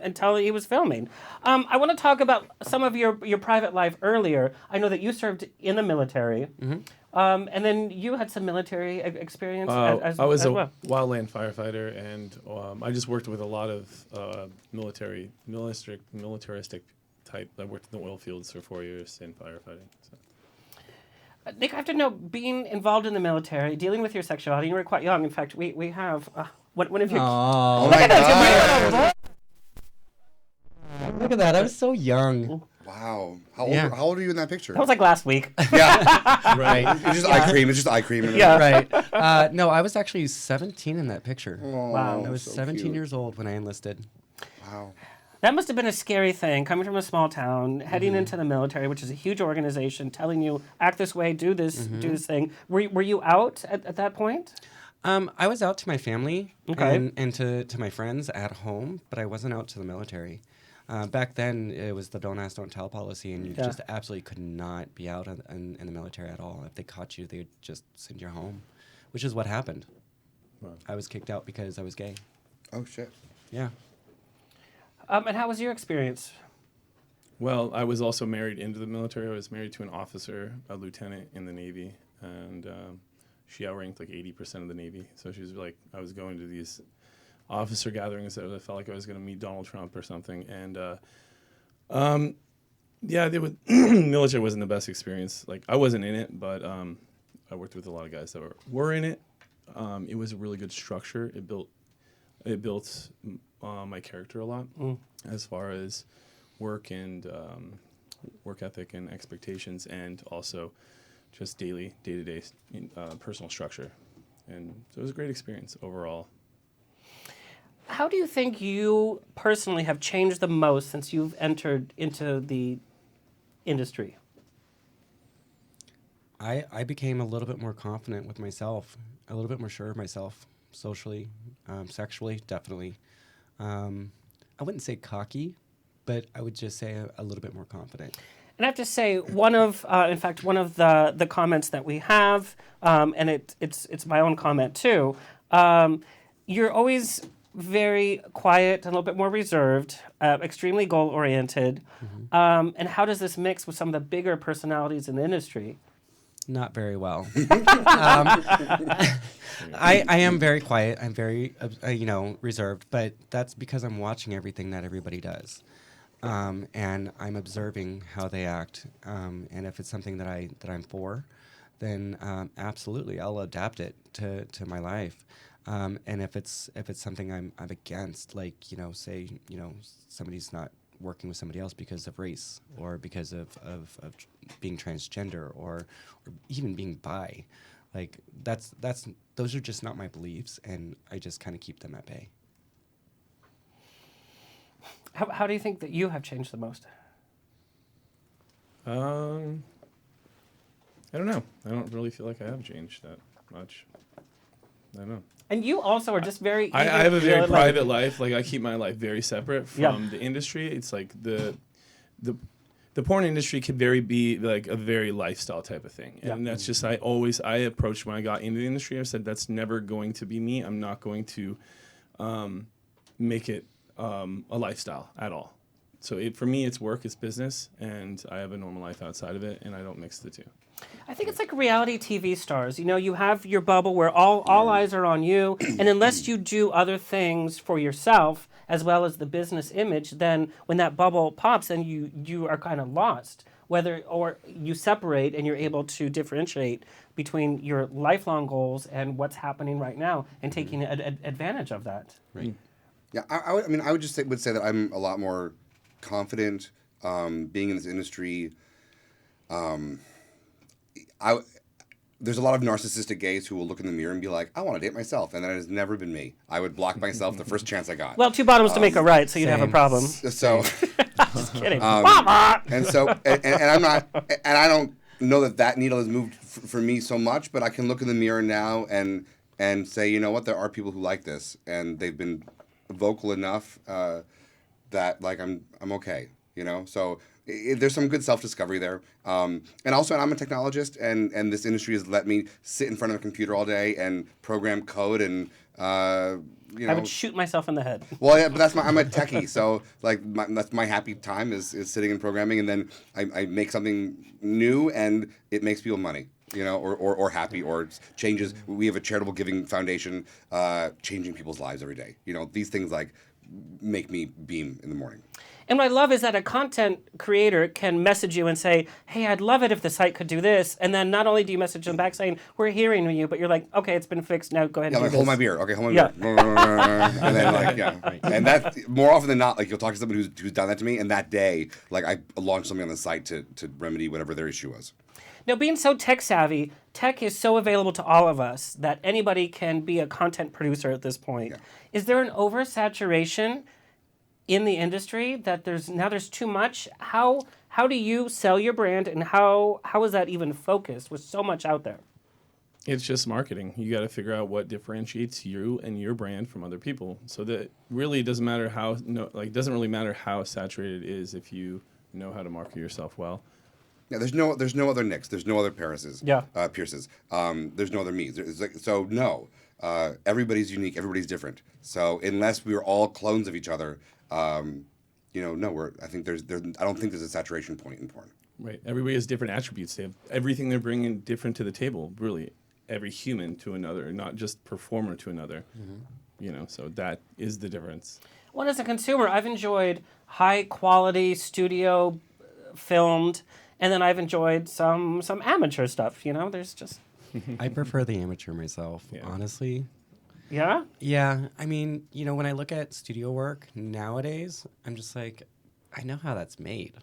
Until he was filming. I want to talk about some of your private life earlier. I know that you served in the military. Mm-hmm. And then you had some military experience as I was as a well. wildland firefighter, and I just worked with a lot of militaristic type. I worked in the oil fields for 4 years in firefighting. So. Nick, I have to know, being involved in the military, dealing with your sexuality, you were quite young. In fact, we have one of your... Oh my God. Look at that. I was so young. Wow. Yeah. How old are you in that picture? That was like last week. Yeah. Right. It's just eye cream. It's just eye cream. Yeah. Right. No, I was actually 17 in that picture. Wow. I was so 17 cute. years old when I enlisted. Wow. That must have been a scary thing, coming from a small town, heading into the military, which is a huge organization, telling you, act this way, do this thing. Were you out at that point? I was out to my family Okay. and to my friends at home, but I wasn't out to the military. Back then, it was the don't ask, don't tell policy, and you Yeah. just absolutely could not be out in the military at all. If they caught you, they would just send you home, which is what happened. Wow. I was kicked out because I was gay. Oh shit. Yeah. And how was your experience? Well, I was also married into the military. I was married to an officer, a lieutenant in the Navy, and she outranked like 80% of the Navy. So she was like, I was going to these officer gatherings that I felt like I was going to meet Donald Trump or something. And yeah, military wasn't the best experience. Like, I wasn't in it, but I worked with a lot of guys that were in it. It was a really good structure. It built my character a lot as far as work and work ethic and expectations, and also just day-to-day personal structure. And so it was a great experience overall. How do you think you personally have changed the most since you've entered into the industry? I became a little bit more confident with myself, a little bit more sure of myself, socially, sexually, definitely. I wouldn't say cocky, but I would just say a little bit more confident. And I have to say, one of the comments that we have, and it's my own comment too. You're always very quiet, and a little bit more reserved, extremely goal oriented. And how does this mix with some of the bigger personalities in the industry? Not very well. I am very quiet. I'm very, reserved, but that's because I'm watching everything that everybody does. And I'm observing how they act. And if it's something that I'm for, then absolutely I'll adapt it to my life. And if it's something I'm against, like, say, somebody's not working with somebody else because of race or because of being transgender or even being bi, like those are just not my beliefs, and I just kind of keep them at bay. How do you think that you have changed the most? I don't know. I don't really feel like I have changed that much. I don't know. And you also are just very... I have a very private life. Like, I keep my life very separate from the industry. It's like the porn industry can be like a very lifestyle type of thing. And that's just, I approached when I got into the industry, I said, that's never going to be me. I'm not going to make it a lifestyle at all. So for me, it's work, it's business, and I have a normal life outside of it, and I don't mix the two. I think it's like reality TV stars. You have your bubble where all eyes are on you, and unless you do other things for yourself as well as the business image, then when that bubble pops, then you are kind of lost. Or you separate and you're able to differentiate between your lifelong goals and what's happening right now, and taking advantage of that. Right. Yeah, I would just say that I'm a lot more confident being in this industry. There's a lot of narcissistic gays who will look in the mirror and be like, I want to date myself, and that has never been me. I would block myself the first chance I got. Well, two bottoms to make a right, so you'd have a problem. So, Just kidding. Mama! and I'm not, and I don't know that needle has moved for me so much, but I can look in the mirror now and say, you know what, there are people who like this, and they've been vocal enough that like I'm okay, So there's some good self-discovery there, and also I'm a technologist, and this industry has let me sit in front of a computer all day and program code and. I would shoot myself in the head. Well, yeah, but I'm a techie, so like that's my happy time is sitting and programming, and then I make something new, and it makes people money, or happy, or changes. We have a charitable giving foundation, changing people's lives every day. These things like make me beam in the morning. And what I love is that a content creator can message you and say, hey, I'd love it if the site could do this. And then not only do you message them back saying, we're hearing you, but you're like, okay, it's been fixed. Now go ahead and do like, this. hold my beer. Okay, hold my beer. And then, like, And that, more often than not, like, you'll talk to someone who's done that to me, and that day, like, I launched something on the site to remedy whatever their issue was. Now, being so tech savvy, tech is so available to all of us that anybody can be a content producer at this point. Yeah. Is there an oversaturation in the industry that there's too much? How do you sell your brand, and how is that even focused with so much out there? It's just marketing. You got to figure out what differentiates you and your brand from other people. So that really doesn't matter doesn't really matter how saturated it is if you know how to market yourself well. Yeah, there's no other Nics. There's no other Pierces. Yeah. Pierces. There's no other me's. Everybody's unique. Everybody's different. So unless we were all clones of each other, I think I don't think there's a saturation point in porn. Right. Everybody has different attributes. They have everything they're bringing different to the table. Really, every human to another, not just performer to another. Mm-hmm. So that is the difference. Well, as a consumer, I've enjoyed high quality studio filmed. And then I've enjoyed some amateur stuff, There's just... I prefer the amateur myself, honestly. Yeah? Yeah. I mean, when I look at studio work nowadays, I'm just like, I know how that's made.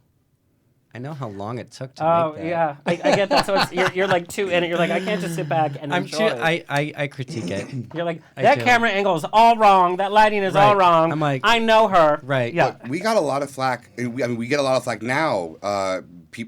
I know how long it took to make that. Oh, yeah. I get that. So you're like too in it. You're like, I can't just sit back and enjoy it. I critique it. You're like, that camera angle is all wrong. That lighting is all wrong. I'm like... I know her. Right. Yeah. We got a lot of flack. We get a lot of flack now.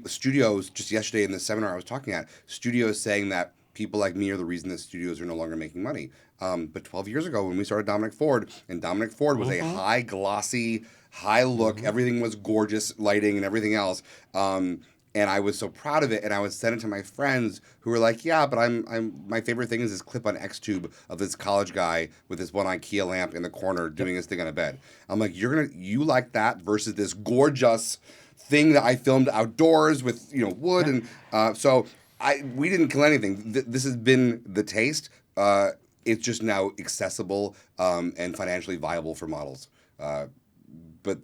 Studios, just yesterday in the seminar I was talking at, studios saying that people like me are the reason that studios are no longer making money. But 12 years ago when we started Dominic Ford, and Dominic Ford was a high glossy, high look, everything was gorgeous lighting and everything else. And I was so proud of it, and I would send it to my friends who were like, yeah, but my favorite thing is this clip on Xtube of this college guy with this one IKEA lamp in the corner doing his thing on a bed. I'm like, you like that versus this gorgeous thing that I filmed outdoors with wood and we didn't kill anything. This has been the taste. It's just now accessible and financially viable for models. But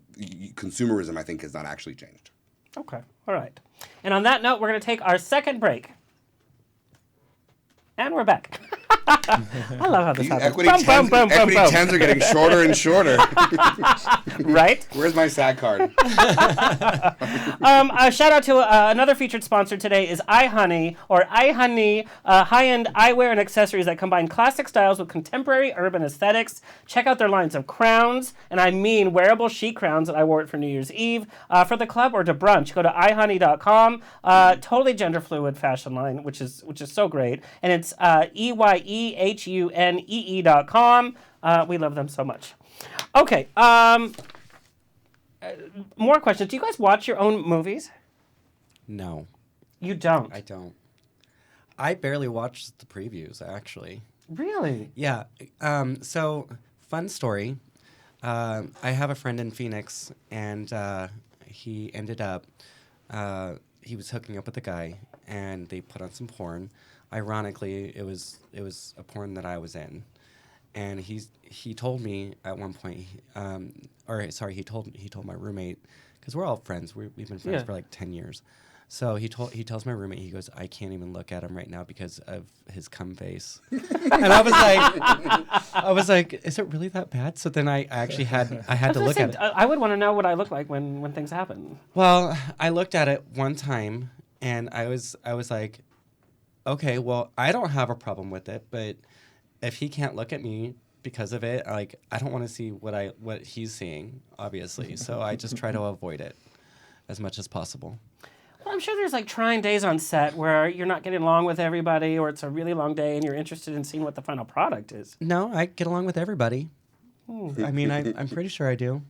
consumerism, I think, has not actually changed. Okay. All right. And on that note, we're going to take our second break. And we're back. I love how this happens. Equity 10s are getting shorter and shorter. Right? Where's my SAG card? A shout out to another featured sponsor today is iHoney, or iHoney, high-end eyewear and accessories that combine classic styles with contemporary urban aesthetics. Check out their lines of crowns, and I mean wearable chic crowns that I wore it for New Year's Eve. For the club or to brunch, go to iHoney.com. Totally gender fluid fashion line, which is so great. And it's EYEHUNEE.com. We love them so much. Okay. More questions. Do you guys watch your own movies? No. You don't? I don't. I barely watch the previews, actually. Really? Yeah. So, fun story. I have a friend in Phoenix, and he ended up, he was hooking up with a guy, and they put on some porn. Ironically, it was a porn that I was in, and he told me at one point, he told my roommate, because we're all friends. We've been friends for like 10 years. So he tells my roommate, he goes, I can't even look at him right now because of his cum face. And I was like, is it really that bad? So then I actually had to look at it. I would want to know what I look like when things happen. Well, I looked at it one time, and I was like, okay, well, I don't have a problem with it, but if he can't look at me because of it, like, I don't want to see what he's seeing, obviously. So I just try to avoid it as much as possible. Well, I'm sure there's like trying days on set where you're not getting along with everybody, or it's a really long day and you're interested in seeing what the final product is. No, I get along with everybody. I mean, I'm pretty sure I do.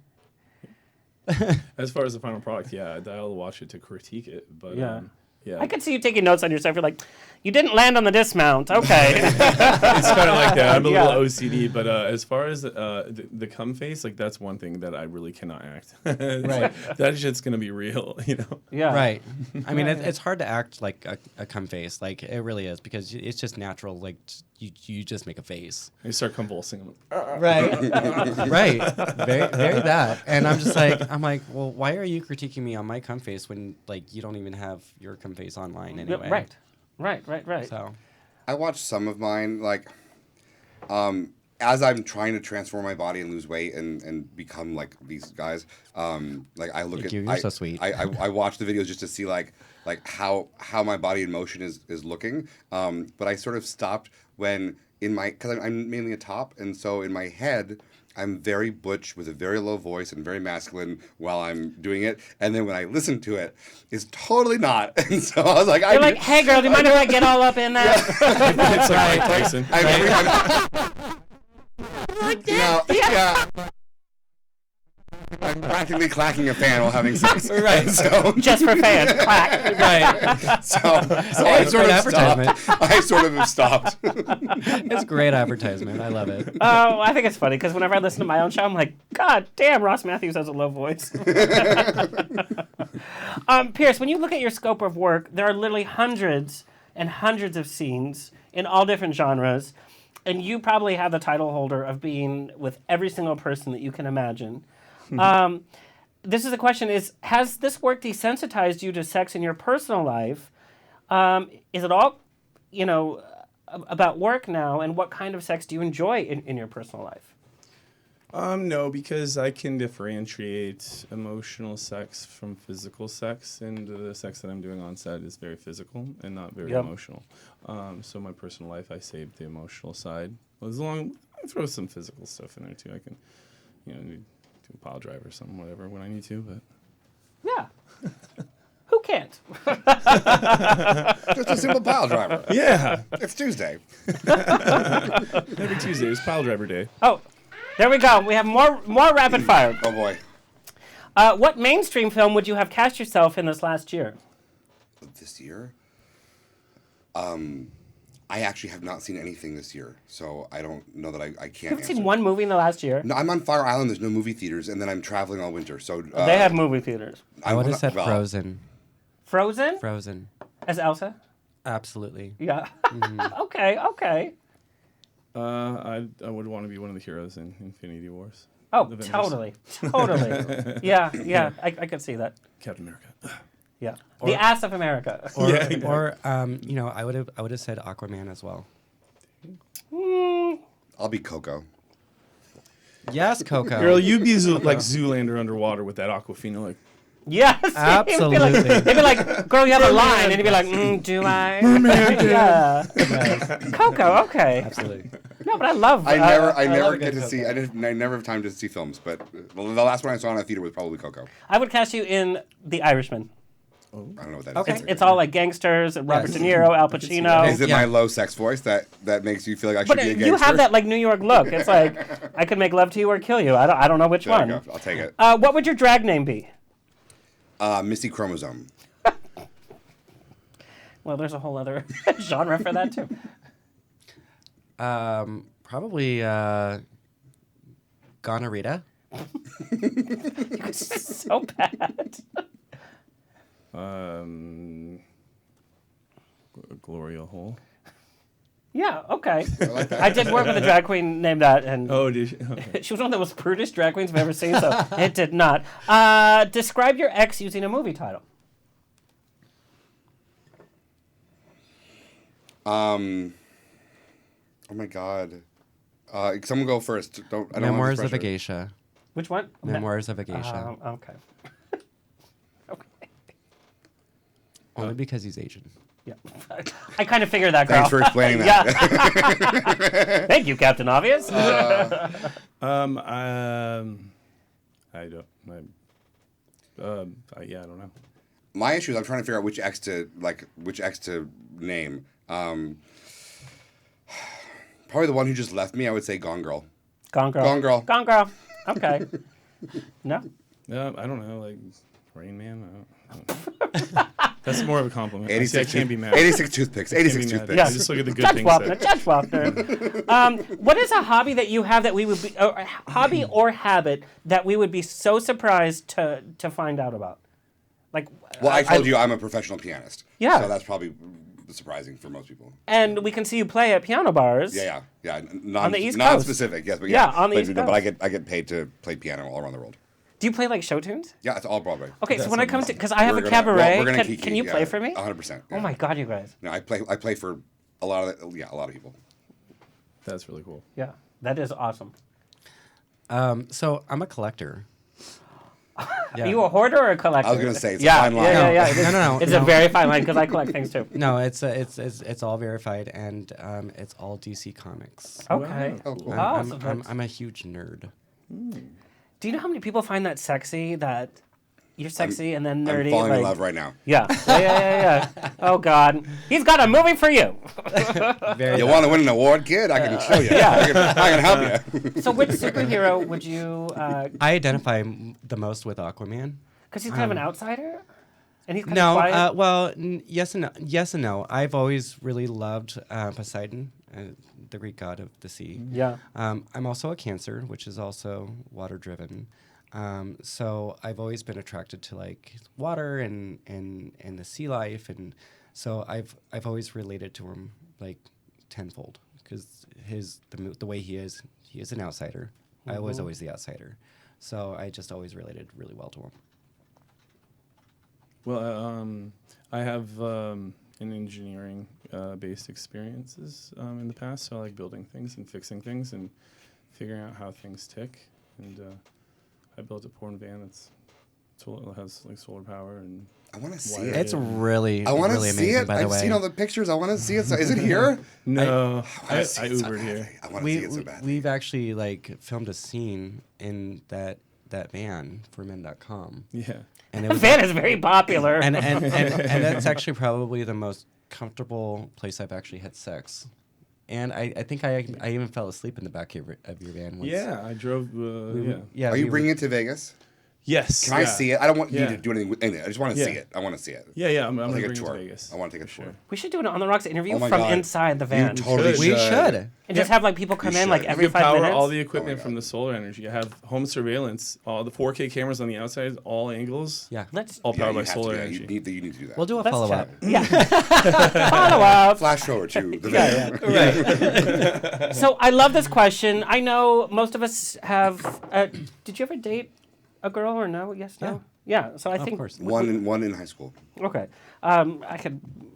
As far as the final product, yeah, I'll watch it to critique it, but yeah. Yeah. I could see you taking notes on yourself. You're like, you didn't land on the dismount. Okay. It's kind of like that. I'm a little OCD, but as far as the cum face, like that's one thing that I really cannot act. Right. That shit's gonna be real, Yeah. Right. I mean, it's hard to act like a cum face. Like it really is, because it's just natural. Like you just make a face. You start convulsing. Right. Right. Very that. And I'm just like, well, why are you critiquing me on my cum face when like you don't even have your cum face online anyway? Right. So I watched some of mine, like, as I'm trying to transform my body and lose weight and become like these guys. Like I look Thank at, you. You're so sweet. I watch the videos just to see like how my body in motion is looking. But I sort of stopped when because I'm mainly a top, and so in my head I'm very butch with a very low voice and very masculine while I'm doing it, and then when I listen to it, it's totally not. And so I was like, You're like, hey girl, do you mind if I get all up in that? It's like Mike Tyson. Yeah. I'm practically clacking a fan while having sex. Right. So Just for fans, clack. right. so I sort of advertisement. stopped. I sort of have stopped. It's great advertisement. I love it. Oh, I think it's funny because whenever I listen to my own show, I'm like, God damn, Ross Matthews has a low voice. Pierce, when you look at your scope of work, there are literally hundreds and hundreds of scenes in all different genres, and you probably have the title holder of being with every single person that you can imagine. This is a question: has this work desensitized you to sex in your personal life? Is it all, about work now? And what kind of sex do you enjoy in your personal life? No, because I can differentiate emotional sex from physical sex, and the sex that I'm doing on set is very physical and not very emotional. So my personal life, I save the emotional side. As long I throw some physical stuff in there too. I can, do a pile drive or something, whatever, when I need to. But Yeah. Who can't? Just a simple pile driver. yeah, It's Tuesday. every Tuesday is pile driver day. Oh, there we go. We have more rapid fire. Oh boy. What mainstream film would you have cast yourself in this last year? This year? I actually have not seen anything this year, so I don't know that I can't You haven't answer. seen one movie in the last year? No, I'm on Fire Island. There's no movie theaters, and then I'm traveling all winter. So They have movie theaters. I would have said Frozen. Frozen? Frozen. As Elsa? Absolutely. Yeah. Okay. I would want to be one of the heroes in Infinity Wars. Oh, Avengers. totally. Yeah. I could see that. Captain America. Yeah. The ass of America. Or I would have said Aquaman as well. I'll be Coco. Yes, Coco. Girl, you'd be like Zoolander underwater with that Aquafina, like. Yes. Absolutely. They'd be like, girl, you have a line. And he'd be like, do I? Yeah. Coco, okay. Absolutely. No, but I love I never love get good to see. Coco. I never have time to see films, but the last one I saw in a theater was probably Coco. I would cast you in The Irishman. I don't know what that is. Okay. It's all like gangsters, Robert De Niro, Al Pacino. Is it my low sex voice that makes you feel like I should But be a gangster? you have that like New York look. It's like I could make love to you or kill you. I don't know which There one. you go. I'll take it. What would your drag name be? Missy Chromosome. Well, there's a whole other genre for that too. Probably Gonorrhea. So bad. Gloria Hole. Yeah, okay. I like that. I did work with a drag queen named that, and Oh, did you? Okay. she was one of the most prudish drag queens I've ever seen, so it did not. Describe your ex using a movie title. Oh my God. Someone go first. I don't Memoirs want of a this pressure. Geisha. Which one? Memoirs of a Geisha. Okay. Only because he's Asian. Yeah. I kind of figured that, girl. Thanks for explaining that. Yeah. Thank you, Captain Obvious. I don't. I don't know. My issue is I'm trying to figure out which ex to name. Probably the one who just left me. I would say Gone Girl. Gone Girl. Gone Girl. Gone Girl. Okay. No? I don't know, like Rain Man. I don't That's more of a compliment. I 86 can't be mad. 86 toothpicks. 86 Can't be mad. toothpicks. Yeah, just look at the good Judge things. Wapner. Judge Wapner. What is a hobby that you have that we would be, or hobby or habit that we would be so surprised to find out about? Like, Well, I told you I'm a professional pianist. Yeah. So that's probably surprising for most people. And we can see you play at piano bars. Yeah. On the East Coast. Non-specific, yes, but Yeah, on the East But Coast. I get paid to play piano all around the world. Do you play like show tunes? Yeah, it's all Broadway. Okay, so That's when I come to, amazing. because I have We're a gonna- cabaret, we're gonna can you play for me? 100%. Oh my God, you guys. No, I play for a lot of people. That's really cool. Yeah, that is awesome. So I'm a collector. Yeah. Are you a hoarder or a collector? I was gonna say, it's a yeah, fine line. Yeah. It is, No. It's a very fine line because I collect things too. No, it's all verified, and it's all DC Comics. Okay. Wow. Oh, cool. I'm a huge nerd. Do you know how many people find that sexy? That you're sexy and then nerdy. I'm falling like, in love right now. Yeah. Oh God, he's got a movie for you. Very You want to win an award, kid? I can show you. Yeah. I can help you. So which superhero would you? I identify the most with Aquaman. Because he's kind of an outsider, and he's kind No, of quiet. well, yes and no. I've always really loved Poseidon, the Greek god of the sea. Yeah. I'm also a Cancer, which is also water driven. So I've always been attracted to like water and the sea life, and so I've always related to him like tenfold because the way he is an outsider. I was always the outsider, so I just always related really well to him. Well, I have an engineering based experiences in the past, so I like building things and fixing things and figuring out how things tick. And I built a porn van that's has like solar power and. I want to see Wired. it. It's really I want to really see amazing. it. By the I've way, seen all the pictures. I want to see it. So, is it here? No, I wanna see it so Ubered badly. here. I want to see it so badly. We've actually like filmed a scene in that van for men.com. Yeah. And it The was van is very popular. and that's actually probably the most comfortable place I've actually had sex. And I think I even fell asleep in the back of your van once. Yeah, I drove. Yeah. Are you bringing it to Vegas? Yes. Can I see it? I don't want you Yeah. to do anything with it. I just want to Yeah. see it. I want to see it. Yeah. I'm I'll gonna take a bring it to tour. Vegas. I want to take a For tour. sure. We should do an On the Rocks interview Oh my from God. inside the van. You totally We should. And just have like people come in like should. every You could 5 power minutes. all the equipment God. from the solar energy. I have home surveillance, all the 4K cameras on the outside, all angles. Yeah. Let's All Yeah, powered you by have to solar do that. energy. You need to do that. We'll do a let's follow chat. up. Yeah. Follow up. Flash forward to the van. Right. So I love this question. I know most of us have. Did you ever date a girl or no? Yes, no. Yeah. So I think. Of course. One in high school. Okay. I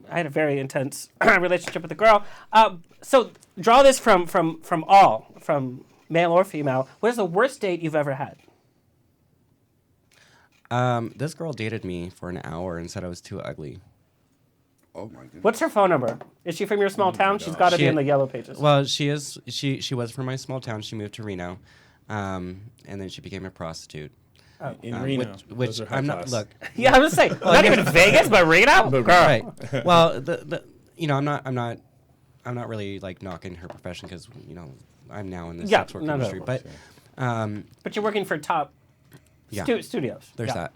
had a very intense relationship with a girl. So draw this from male or female. What is the worst date you've ever had? This girl dated me for an hour and said I was too ugly. Oh my goodness. What's her phone number? Is she from your small town? She's got to be in the yellow pages. Well, she is. She was from my small town. She moved to Reno, and then she became a prostitute. In Reno. Which Those are high I'm not. class. Look, Yeah, I was saying, not even Vegas, but Reno. Girl. right. Well, I'm not really like knocking her profession because I'm now in the sex work industry, but But you're working for top yeah, studios. there's Yeah.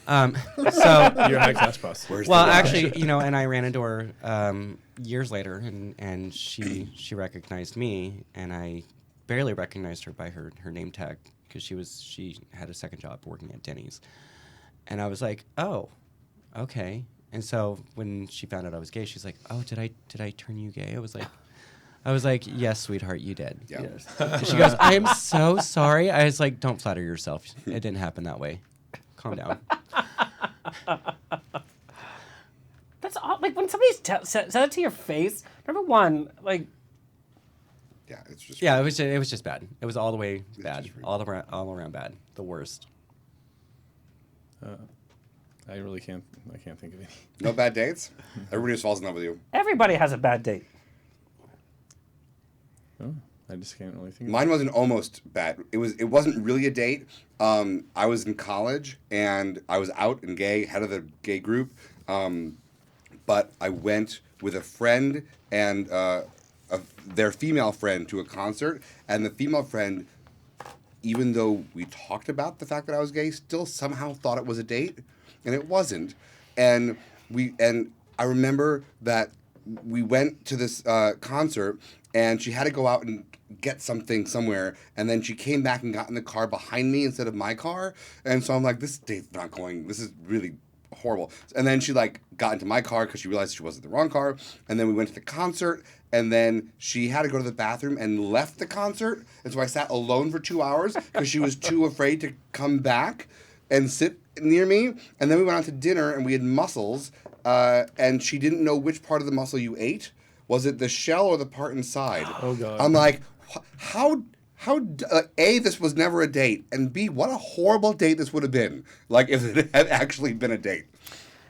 that. So You're a high class prostitute. Where's well, the actually, and I ran into her years later, and she recognized me, and I barely recognized her by her name tag because she had a second job working at Denny's, and I was like, oh, okay. And so when she found out I was gay, she's like, oh, did I turn you gay? I was like, yes, sweetheart, you did. Yeah. And she goes, I am so sorry. I was like, don't flatter yourself. It didn't happen that way. Calm down. That's all. Like when somebody says it to your face. Number one, like Yeah, it's just. Yeah, it was just bad. It was all the way bad, just rude. all around bad, the worst. I really can't. I can't think of any. No bad dates. Everybody just falls in love with you. everybody has a bad date. Oh, I just can't really think. Mine wasn't almost bad. It wasn't really a date. I was in college and I was out and gay, head of the gay group. But I went with a friend and their female friend to a concert, and the female friend, even though we talked about the fact that I was gay, still somehow thought it was a date, and it wasn't. And I remember that we went to this concert, and she had to go out and get something somewhere, and then she came back and got in the car behind me instead of my car, and so I'm like, this date's not going. This is really horrible. And then she like got into my car because she realized she wasn't the wrong car. And then we went to the concert. And then she had to go to the bathroom and left the concert. And so I sat alone for 2 hours because she was too afraid to come back and sit near me. And then we went out to dinner and we had mussels. And she didn't know which part of the mussel you ate. Was it the shell or the part inside? Oh, God. I'm like, how A, this was never a date. And B, what a horrible date this would have been. Like if it had actually been a date.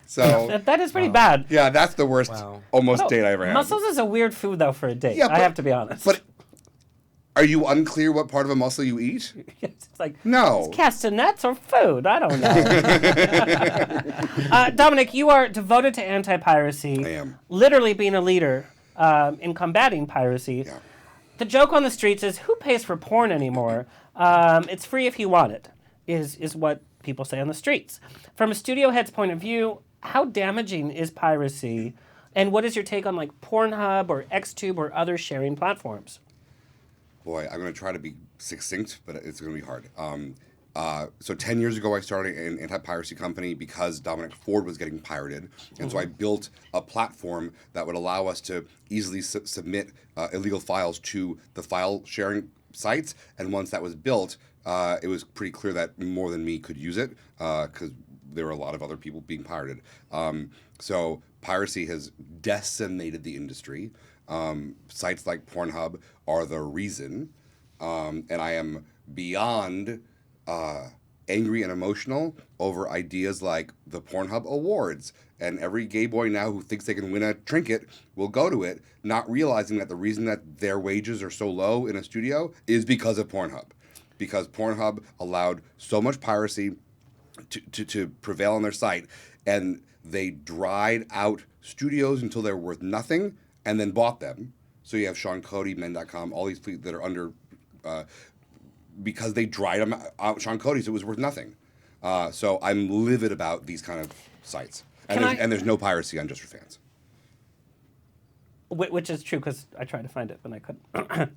So That is pretty bad. yeah, that's the worst almost No, date I ever had. Mussels is a weird food, though, for a date. Yeah, I have to be honest. But are you unclear what part of a mussel you eat? It's like, No. it's castanets or food? I don't know. Dominic, you are devoted to anti-piracy. I am. Literally being a leader in combating piracy. Yeah. The joke on the streets is, who pays for porn anymore? It's free if you want it, is what people say on the streets. From a studio head's point of view, how damaging is piracy? And what is your take on like Pornhub or Xtube or other sharing platforms? Boy, I'm going to try to be succinct, but it's going to be hard. So 10 years ago, I started an anti-piracy company because Dominic Ford was getting pirated. And so I built a platform that would allow us to easily submit illegal files to the file sharing sites. And once that was built, it was pretty clear that more than me could use it because there were a lot of other people being pirated. So piracy has decimated the industry. Sites like Pornhub are the reason. And I am beyond angry and emotional over ideas like the Pornhub Awards. And every gay boy now who thinks they can win a trinket will go to it, not realizing that the reason that their wages are so low in a studio is because of Pornhub. Because Pornhub allowed so much piracy to prevail on their site, and they dried out studios until they were worth nothing, and then bought them. So you have Sean Cody, Men.com, all these people that are under, because they dried them out, Sean Cody, so it was worth nothing. So I'm livid about these kind of sites. And there's no piracy on JustForFans. Which is true, because I tried to find it, but I couldn't.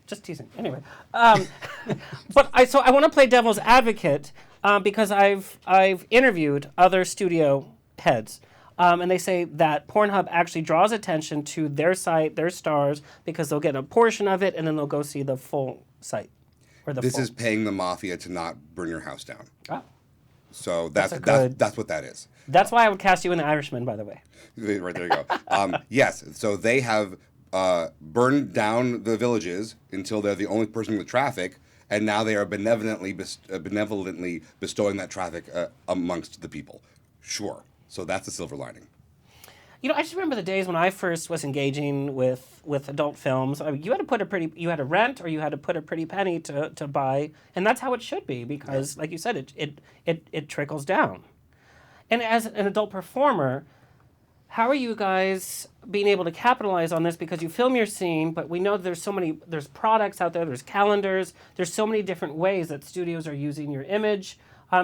Just teasing. Anyway, but I want to play devil's advocate because I've interviewed other studio heads, and they say that Pornhub actually draws attention to their site, their stars, because they'll get a portion of it, and then they'll go see the full site. Or the This full. is paying the mafia to not burn your house down. Oh. So that's what that is. That's why I would cast you in The Irishman, by the way. Right there you go. Yes, so they have burned down the villages until they're the only person in the traffic, and now they are benevolently bestowing that traffic amongst the people. Sure. So that's the silver lining. You know, I just remember the days when I first was engaging with adult films. I mean, you had to rent, or you had to put a pretty penny to buy, and that's how it should be because, like you said, it trickles down. And as an adult performer, how are you guys being able to capitalize on this? Because you film your scene, but we know there's products out there, there's calendars, there's so many different ways that studios are using your image.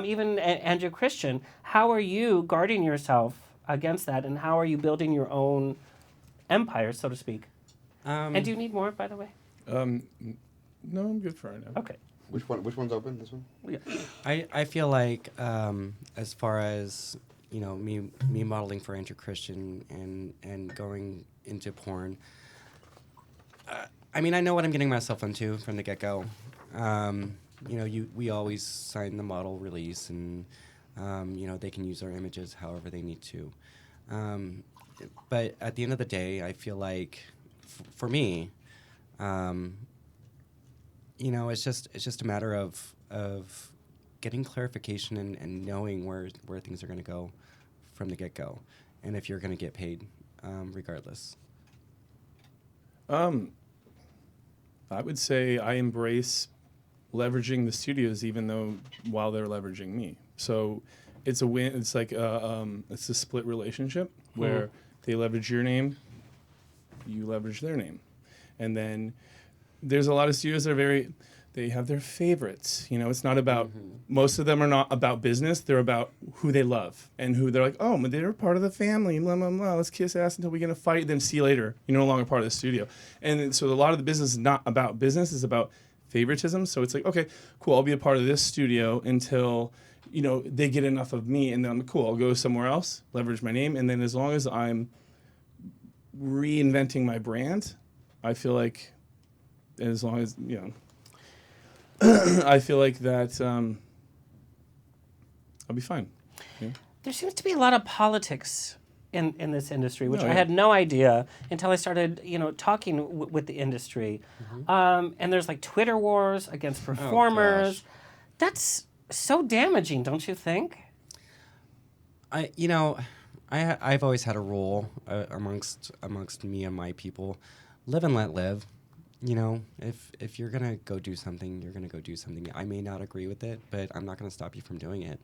Even Andrew Christian, how are you guarding yourself against that, and how are you building your own empire, so to speak? And do you need more, by the way? No, I'm good for right now. Okay. Which one's open? This one? Yeah. I feel like as far as me modeling for Andrew Christian and going into porn, I mean, I know what I'm getting myself into from the get-go. We always sign the model release, and they can use our images however they need to. But at the end of the day, I feel like for me, it's just a matter of getting clarification and knowing where things are going to go from the get-go, and if you're going to get paid regardless. I would say I embrace leveraging the studios while they're leveraging me. So it's a win. It's like it's a split relationship where they leverage your name, you leverage their name, and then there's a lot of studios that are they have their favorites. It's not about, most of them are not about business. They're about who they love and who they're like, oh, they're part of the family, blah, blah, blah. Let's kiss ass until we get in a fight, then see you later. You're no longer part of the studio. And so a lot of the business is not about business, it's about favoritism. So it's like, okay, cool, I'll be a part of this studio until they get enough of me, and then I'm cool. I'll go somewhere else, leverage my name, and then as long as I'm reinventing my brand, I feel like, as long as I feel like that I'll be fine. Yeah. There seems to be a lot of politics in this industry, which Oh, I yeah. had no idea until I started, talking with the industry. And there's like Twitter wars against performers. That's so damaging, don't you think? I've always had a rule amongst me and my people: live and let live. If you're gonna go do something, you're gonna go do something. I may not agree with it, but I'm not gonna stop you from doing it.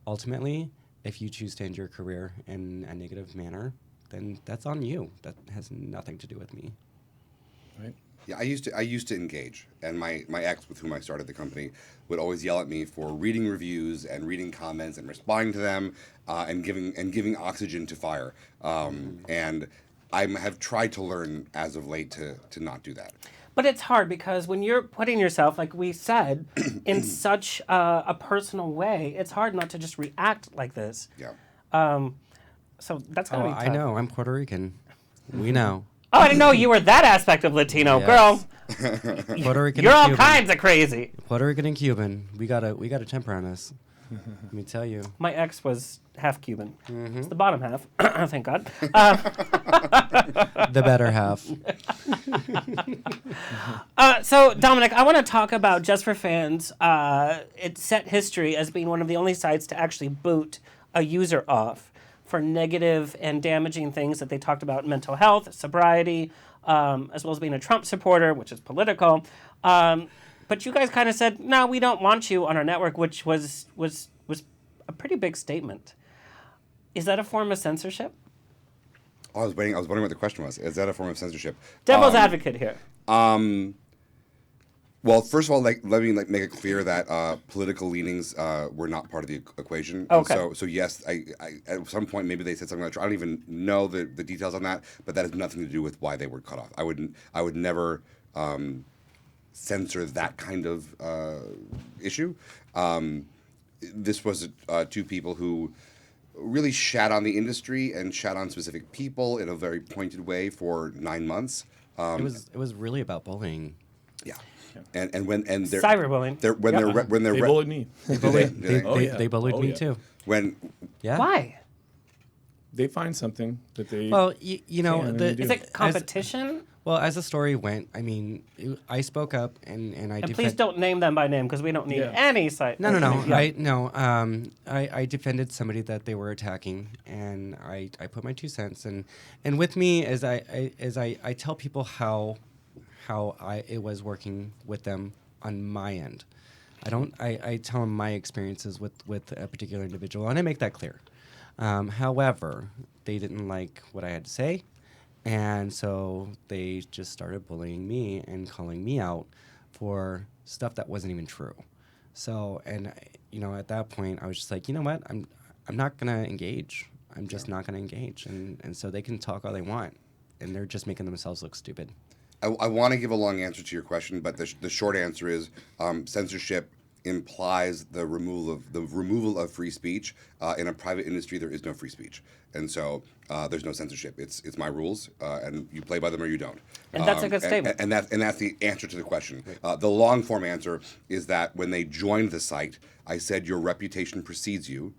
Ultimately, if you choose to end your career in a negative manner, then that's on you. That has nothing to do with me. Right. Yeah, I used to engage, and my ex, with whom I started the company, would always yell at me for reading reviews and reading comments and responding to them, and giving oxygen to fire. And I have tried to learn as of late to not do that. But it's hard because when you're putting yourself, like we said, in such a personal way, it's hard not to just react like this. Yeah. So that's gotta be tough. I know. I'm Puerto Rican. We know. Oh, I didn't know you were that aspect of Latino, Yes. girl. Puerto Rican. You're and all Cuban. kinds of crazy. Puerto Rican and Cuban. We got a temper on us. Let me tell you. My ex was half Cuban. Mm-hmm. It's the bottom half. Thank God. The better half. So, Dominic, I want to talk about Just for Fans. It set history as being one of the only sites to actually boot a user off for negative and damaging things that they talked about: mental health, sobriety, as well as being a Trump supporter, which is political. But you guys kind of said, no, we don't want you on our network, which was a pretty big statement. Is that a form of censorship? I was wondering what the question was. Is that a form of censorship? Devil's advocate here. Well, first of all, let me make it clear that political leanings were not part of the equation. Okay. So yes, I at some point maybe they said something like, I don't even know the details on that, but that has nothing to do with why they were cut off. I would never censor that kind of issue. This was two people who really shat on the industry and shat on specific people in a very pointed way for 9 months. It was really about bullying. Yeah. And they're Cyberbullying. They bullied me. They bullied Oh, me yeah. too. when Yeah. Why? They find something that they. Well, you know, Yeah, the, they do. Is it competition? well, as the story went, I mean, I spoke up and I And please don't name them by name because we don't need Yeah. any site. No. Yeah. I defended somebody that they were attacking, and I put my 2 cents. And with me, as I tell people how it was working with them on my end. I tell them my experiences with a particular individual, and I make that clear. However, they didn't like what I had to say, and so they just started bullying me and calling me out for stuff that wasn't even true. So, and at that point, I was just like, you know what, I'm not gonna engage. I'm just not gonna engage, and so they can talk all they want, and they're just making themselves look stupid. I want to give a long answer to your question, but the short answer is censorship implies the removal of free speech. In a private industry, there is no free speech, and so there's no censorship. It's my rules, and you play by them or you don't. And that's a good statement. And that's the answer to the question. The long form answer is that when they joined the site, I said your reputation precedes you,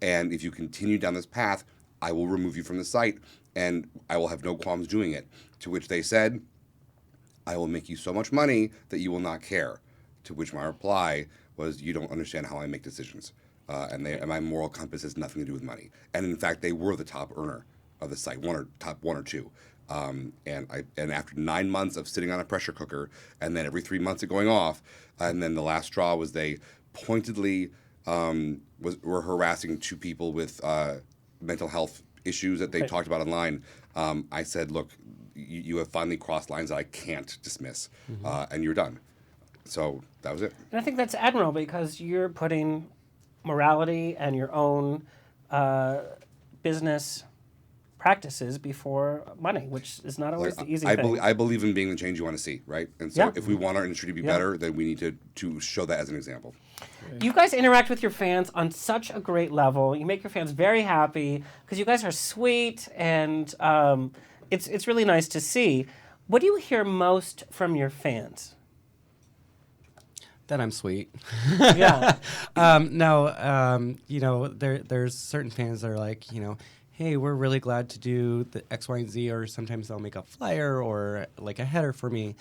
and if you continue down this path, I will remove you from the site, and I will have no qualms doing it. To which they said, I will make you so much money that you will not care. To which my reply was, you don't understand how I make decisions. And my moral compass has nothing to do with money. And in fact, they were the top earner of the site, top one or two. And after 9 months of sitting on a pressure cooker, and then every 3 months it going off, and then the last straw was they pointedly were harassing two people with mental health issues that they talked about online. I said, look, you have finally crossed lines that I can't dismiss, and you're done. So that was it. And I think that's admirable because you're putting morality and your own business practices before money, which is not always the easy I thing. I believe in being the change you want to see, right? And so Yeah. if we want our industry to be better, then we need to show that as an example. You guys interact with your fans on such a great level. You make your fans very happy because you guys are sweet, and it's really nice to see. What do you hear most from your fans? That I'm sweet. Yeah. No, you know, there's certain fans that are like, you know, hey, we're really glad to do the X, Y, and Z, or sometimes they'll make a flyer or like a header for me.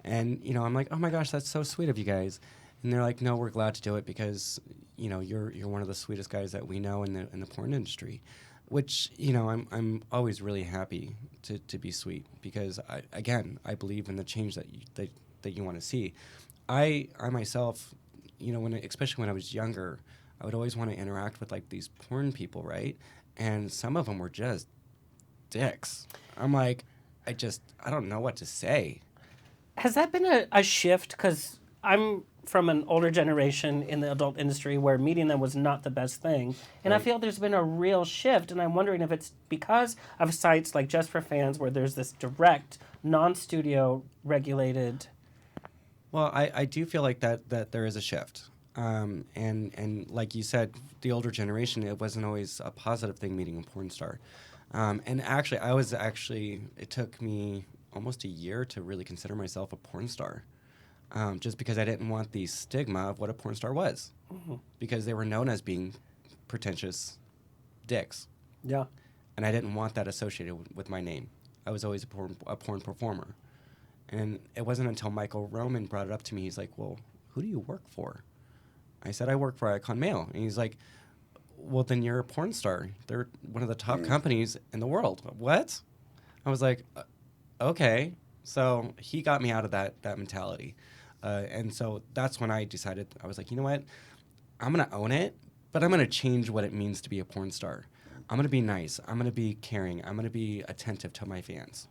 And, you know, I'm like, oh my gosh, that's so sweet of you guys. And they're like, no, we're glad to do it because, you know, you're one of the sweetest guys that we know in the porn industry. Which, you know, I'm always really happy to be sweet because, I believe in the change that you want to see. I myself, you know, especially when I was younger, I would always want to interact with like these porn people, right? And some of them were just dicks. I'm like, I don't know what to say. Has that been a shift? Because I'm from an older generation in the adult industry where meeting them was not the best thing. And I feel there's been a real shift, and I'm wondering if it's because of sites like JustForFans where there's this direct, non-studio regulated... Well, I do feel like that there is a shift. And like you said, the older generation, it wasn't always a positive thing meeting a porn star. And actually, it took me almost a year to really consider myself a porn star. Just because I didn't want the stigma of what a porn star was. Mm-hmm. Because they were known as being pretentious dicks. Yeah. And I didn't want that associated with my name. I was always a porn performer. And it wasn't until Michael Roman brought it up to me. He's like, well, who do you work for? I said, I work for Icon Mail. And he's like, well, then you're a porn star. They're one of the top companies in the world. What? I was like, okay. So he got me out of that mentality. And so that's when I decided, I was like, you know what? I'm going to own it, but I'm going to change what it means to be a porn star. I'm going to be nice. I'm going to be caring. I'm going to be attentive to my fans.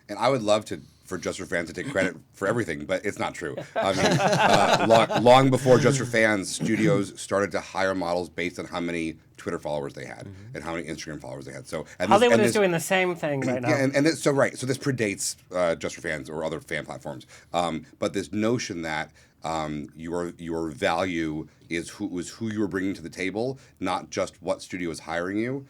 And I would love for JustForFans to take credit for everything, but it's not true. I mean, long before JustForFans, studios started to hire models based on how many Twitter followers they had and how many Instagram followers they had. So Hollywood is doing the same thing right now. Yeah, and this, so this predates JustForFans or other fan platforms. But this notion that your value is who you were bringing to the table, not just what studio is hiring you.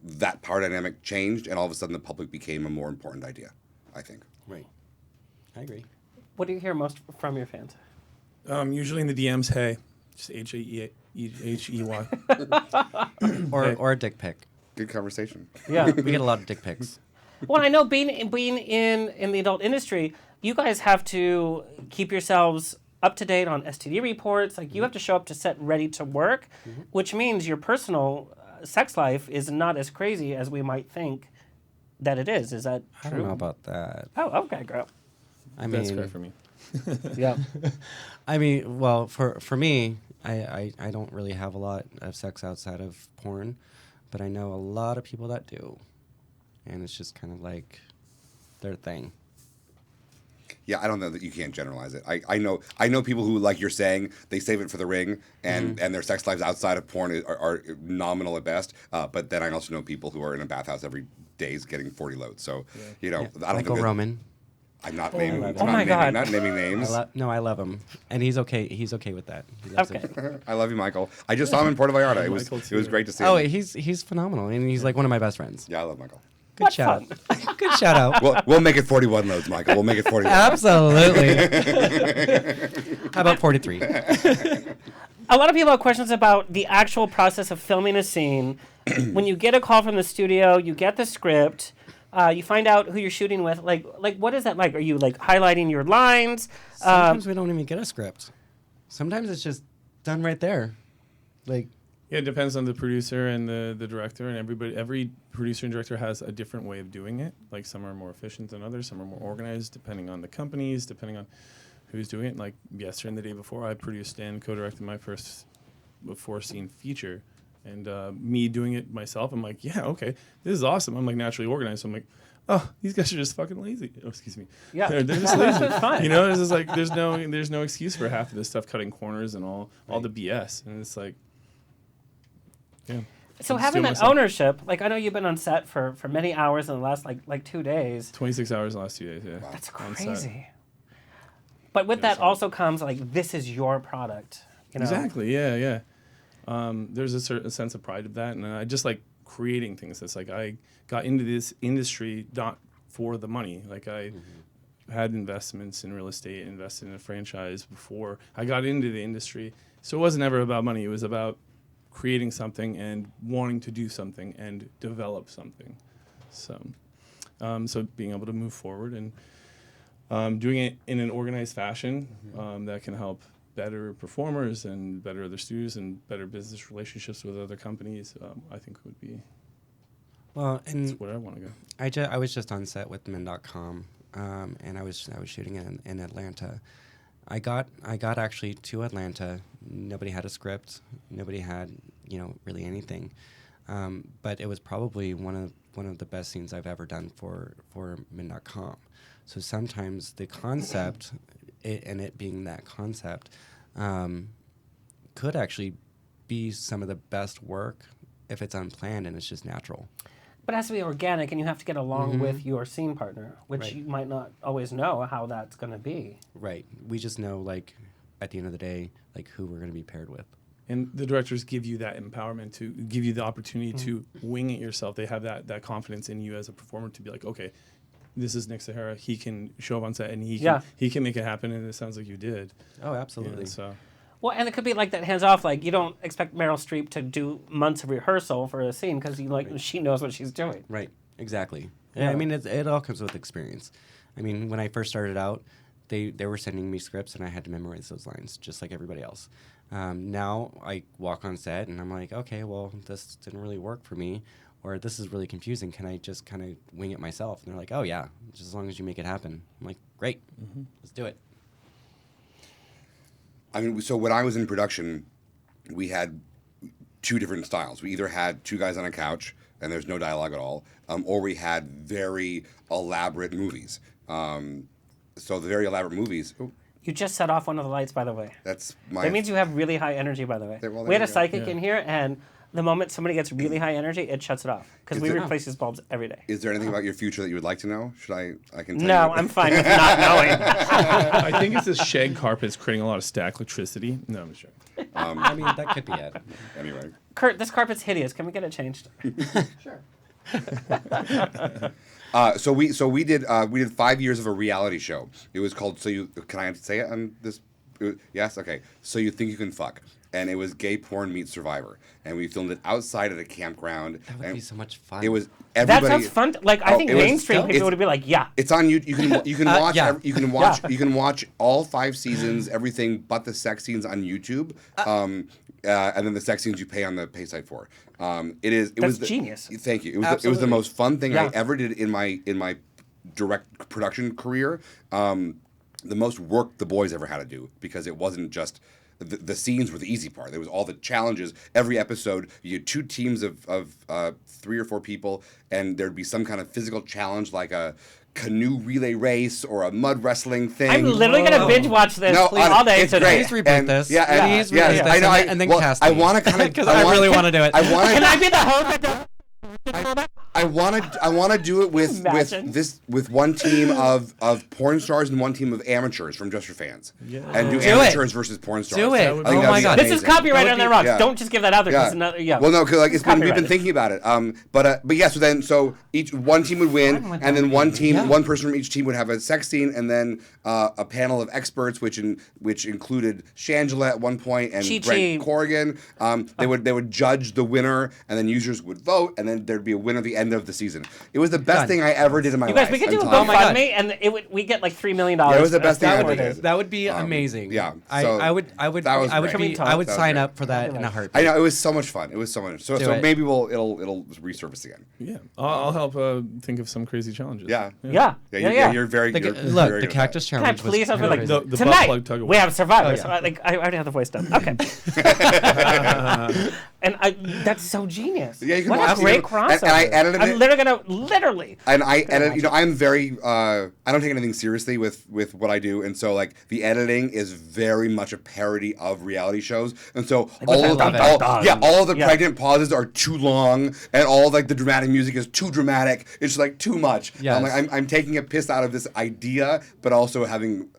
That power dynamic changed, and all of a sudden the public became a more important idea, I think. Right. I agree. What do you hear most from your fans? Usually in the DMs, hey, just H-E-Y. Or a dick pic. Good conversation. Yeah. We get a lot of dick pics. Well, I know being in the adult industry, you guys have to keep yourselves up to date on STD reports. Like, you have to show up to set ready to work, which means your personal sex life is not as crazy as we might think that it is. Is that true? I don't know about that. Oh, okay, girl. I mean, That's fair for me. Yeah. I mean, well, for me, I don't really have a lot of sex outside of porn, but I know a lot of people that do, and it's just kind of like their thing. Yeah, I don't know that you can't generalize it. I know people who, like you're saying, they save it for the ring, and their sex lives outside of porn are nominal at best. But then I also know people who are in a bathhouse every day getting 40 loads. So, I don't Michael think Roman. I'm not naming. Oh my God. Not naming names. I love him, and he's okay. He's okay with that. He loves Okay. it. I love you, Michael. I just saw him in Puerto Vallarta. It was great to see him. Oh, he's phenomenal, and he's like one of my best friends. Yeah, I love Michael. Good shout out. Good shout out. We'll make it 41 loads, Michael. We'll make it 41. Absolutely. How about 43? A lot of people have questions about the actual process of filming a scene. When you get a call from the studio, you get the script, you find out who you're shooting with. Like what is that like? Are you like highlighting your lines? Sometimes we don't even get a script. Sometimes it's just done right there. Like, Yeah, it depends on the producer and the director and everybody. Every producer and director has a different way of doing it. Like, some are more efficient than others. Some are more organized, depending on the companies, depending on who's doing it. Like yesterday and the day before, I produced and co-directed my first 4-scene feature. And me doing it myself, I'm like, yeah, okay, this is awesome. I'm like naturally organized. So I'm like, oh, these guys are just fucking lazy. Oh, excuse me. Yeah. They're just lazy. It's fine. You know, it's just like there's no excuse for half of this stuff, cutting corners and all the BS. And it's like, yeah. So Just having do it that myself. ownership, like I know you've been on set for many hours in the last like 2 days. 26 hours in the last 2 days. Yeah. That's on set. crazy. But with that also comes like this is your product. You know? Exactly. Yeah. There's a certain sense of pride of that, and I just like creating things. It's like I got into this industry not for the money. Like I had investments in real estate, invested in a franchise before I got into the industry. So it wasn't ever about money. It was about creating something and wanting to do something and develop something. So, so being able to move forward and doing it in an organized fashion that can help better performers and better other studios and better business relationships with other companies, I think would be Well, and where I want to go. I was just on set with men.com, and I was shooting in Atlanta. I got actually to Atlanta. Nobody had a script. Nobody had really anything. But it was probably one of the best scenes I've ever done for men.com. So sometimes the concept, it being that concept, could actually be some of the best work if it's unplanned and it's just natural. But it has to be organic, and you have to get along with your scene partner, which you might not always know how that's going to be. Right. We just know, like, at the end of the day, like, who we're going to be paired with. And the directors give you that empowerment to give you the opportunity to wing it yourself. They have that confidence in you as a performer to be like, okay, this is Nic Sahara. He can show up on set and he can make it happen. And it sounds like you did. Oh, absolutely. So. Well, and it could be like that hands off. Like you don't expect Meryl Streep to do months of rehearsal for a scene because she knows what she's doing. Right. Exactly. Yeah. I mean, it all comes with experience. I mean, when I first started out, they were sending me scripts and I had to memorize those lines just like everybody else. Now I walk on set and I'm like, okay, well, this didn't really work for me, or this is really confusing. Can I just kind of wing it myself? And they're like, oh yeah, just as long as you make it happen. I'm like, great, let's do it. I mean, so when I was in production, we had two different styles. We either had two guys on a couch and there's no dialogue at all, or we had very elaborate movies. So the very elaborate movies. You just set off one of the lights, by the way. That's my. That means you have really high energy, by the way. Well, We had there a you go. psychic in here, and the moment somebody gets really high energy, it shuts it off because we replace these bulbs every day. Is there anything about your future that you would like to know? Should I can tell No, you? I'm fine with not knowing. I think it's this shag carpet's creating a lot of static electricity. No, I'm sure. I mean, that could be it. Anyway. Kurt, this carpet's hideous. Can we get it changed? Sure. So we did 5 years of a reality show. It was called Can I say it on this? Yes, okay. So You Think You Can Fuck, and it was gay porn meets Survivor, and we filmed it outside at a campground. That would be so much fun. It was That everybody. sounds fun. Like I think it was- mainstream it's- people would be like, yeah. It's on you. You can watch. yeah. You can watch all 5 seasons, everything but the sex scenes on YouTube. And then the sex scenes you pay on the pay site for. It was genius. Thank you. It was the Absolutely. most fun thing I Yeah. ever did in my direct production career. The most work the boys ever had to do, because it wasn't just the scenes were the easy part. There was all the challenges. Every episode, you had 2 teams of 3 or 4 people, and there'd be some kind of physical challenge, like a canoe relay race or a mud wrestling thing. I'm literally going to binge watch this all day it's today. great. Please reboot And- this. Yeah, and- Please yeah, reboot this I know. and then cast I me. want to kind of Because I really want to do it. I want Can to. I be the host? I want to do it Imagine. with one team of porn stars and one team of amateurs from JustForFans. Yeah. And do Do amateurs versus porn stars. Do it. I think Oh that'd my be God. This is amazing. copyrighted on their rocks. Yeah. Don't just give that out there. 'Cause another, Well, no, because like we've been copyrighted. thinking about it. But yeah. So each one team would win, and then one person from each team would have a sex scene, and then a panel of experts, which included Shangela at one point and Chi-Chi. Brent Corrigan. They would judge the winner, and then users would vote, and then there'd be a winner at the end of the season. It was the best Done. thing I ever did in my You life. guys, we could do a I'm telling you. God. GoFundMe, and we get like $3 million. Yeah, it was the best thing I ever That's what it did. is. That would be amazing. yeah, so I would that was great. be, That I would was sign great. up for that in a heartbeat. I know, it was so much fun. It was so much. So it. maybe it'll resurface again. Yeah, I'll help think of some crazy challenges. Yeah. Yeah. You're very. The, you're look, very the good at cactus Can I challenge please have was like crazy. The butt tonight? plug tug of We war. have Survivor. Oh, So yeah. I already have the voice done. Okay. And that's so genius. that. Yeah, you can what watch a great the- crossover. And I added I'm literally gonna And I edit. You know, I'm very. I don't take anything seriously with what I do, and so like the editing is very much a parody of reality shows, and so all of the pregnant pauses are too long, and all like the dramatic music is too dramatic. It's like too much. Yes. I'm like I'm taking a piss out of this idea, but also having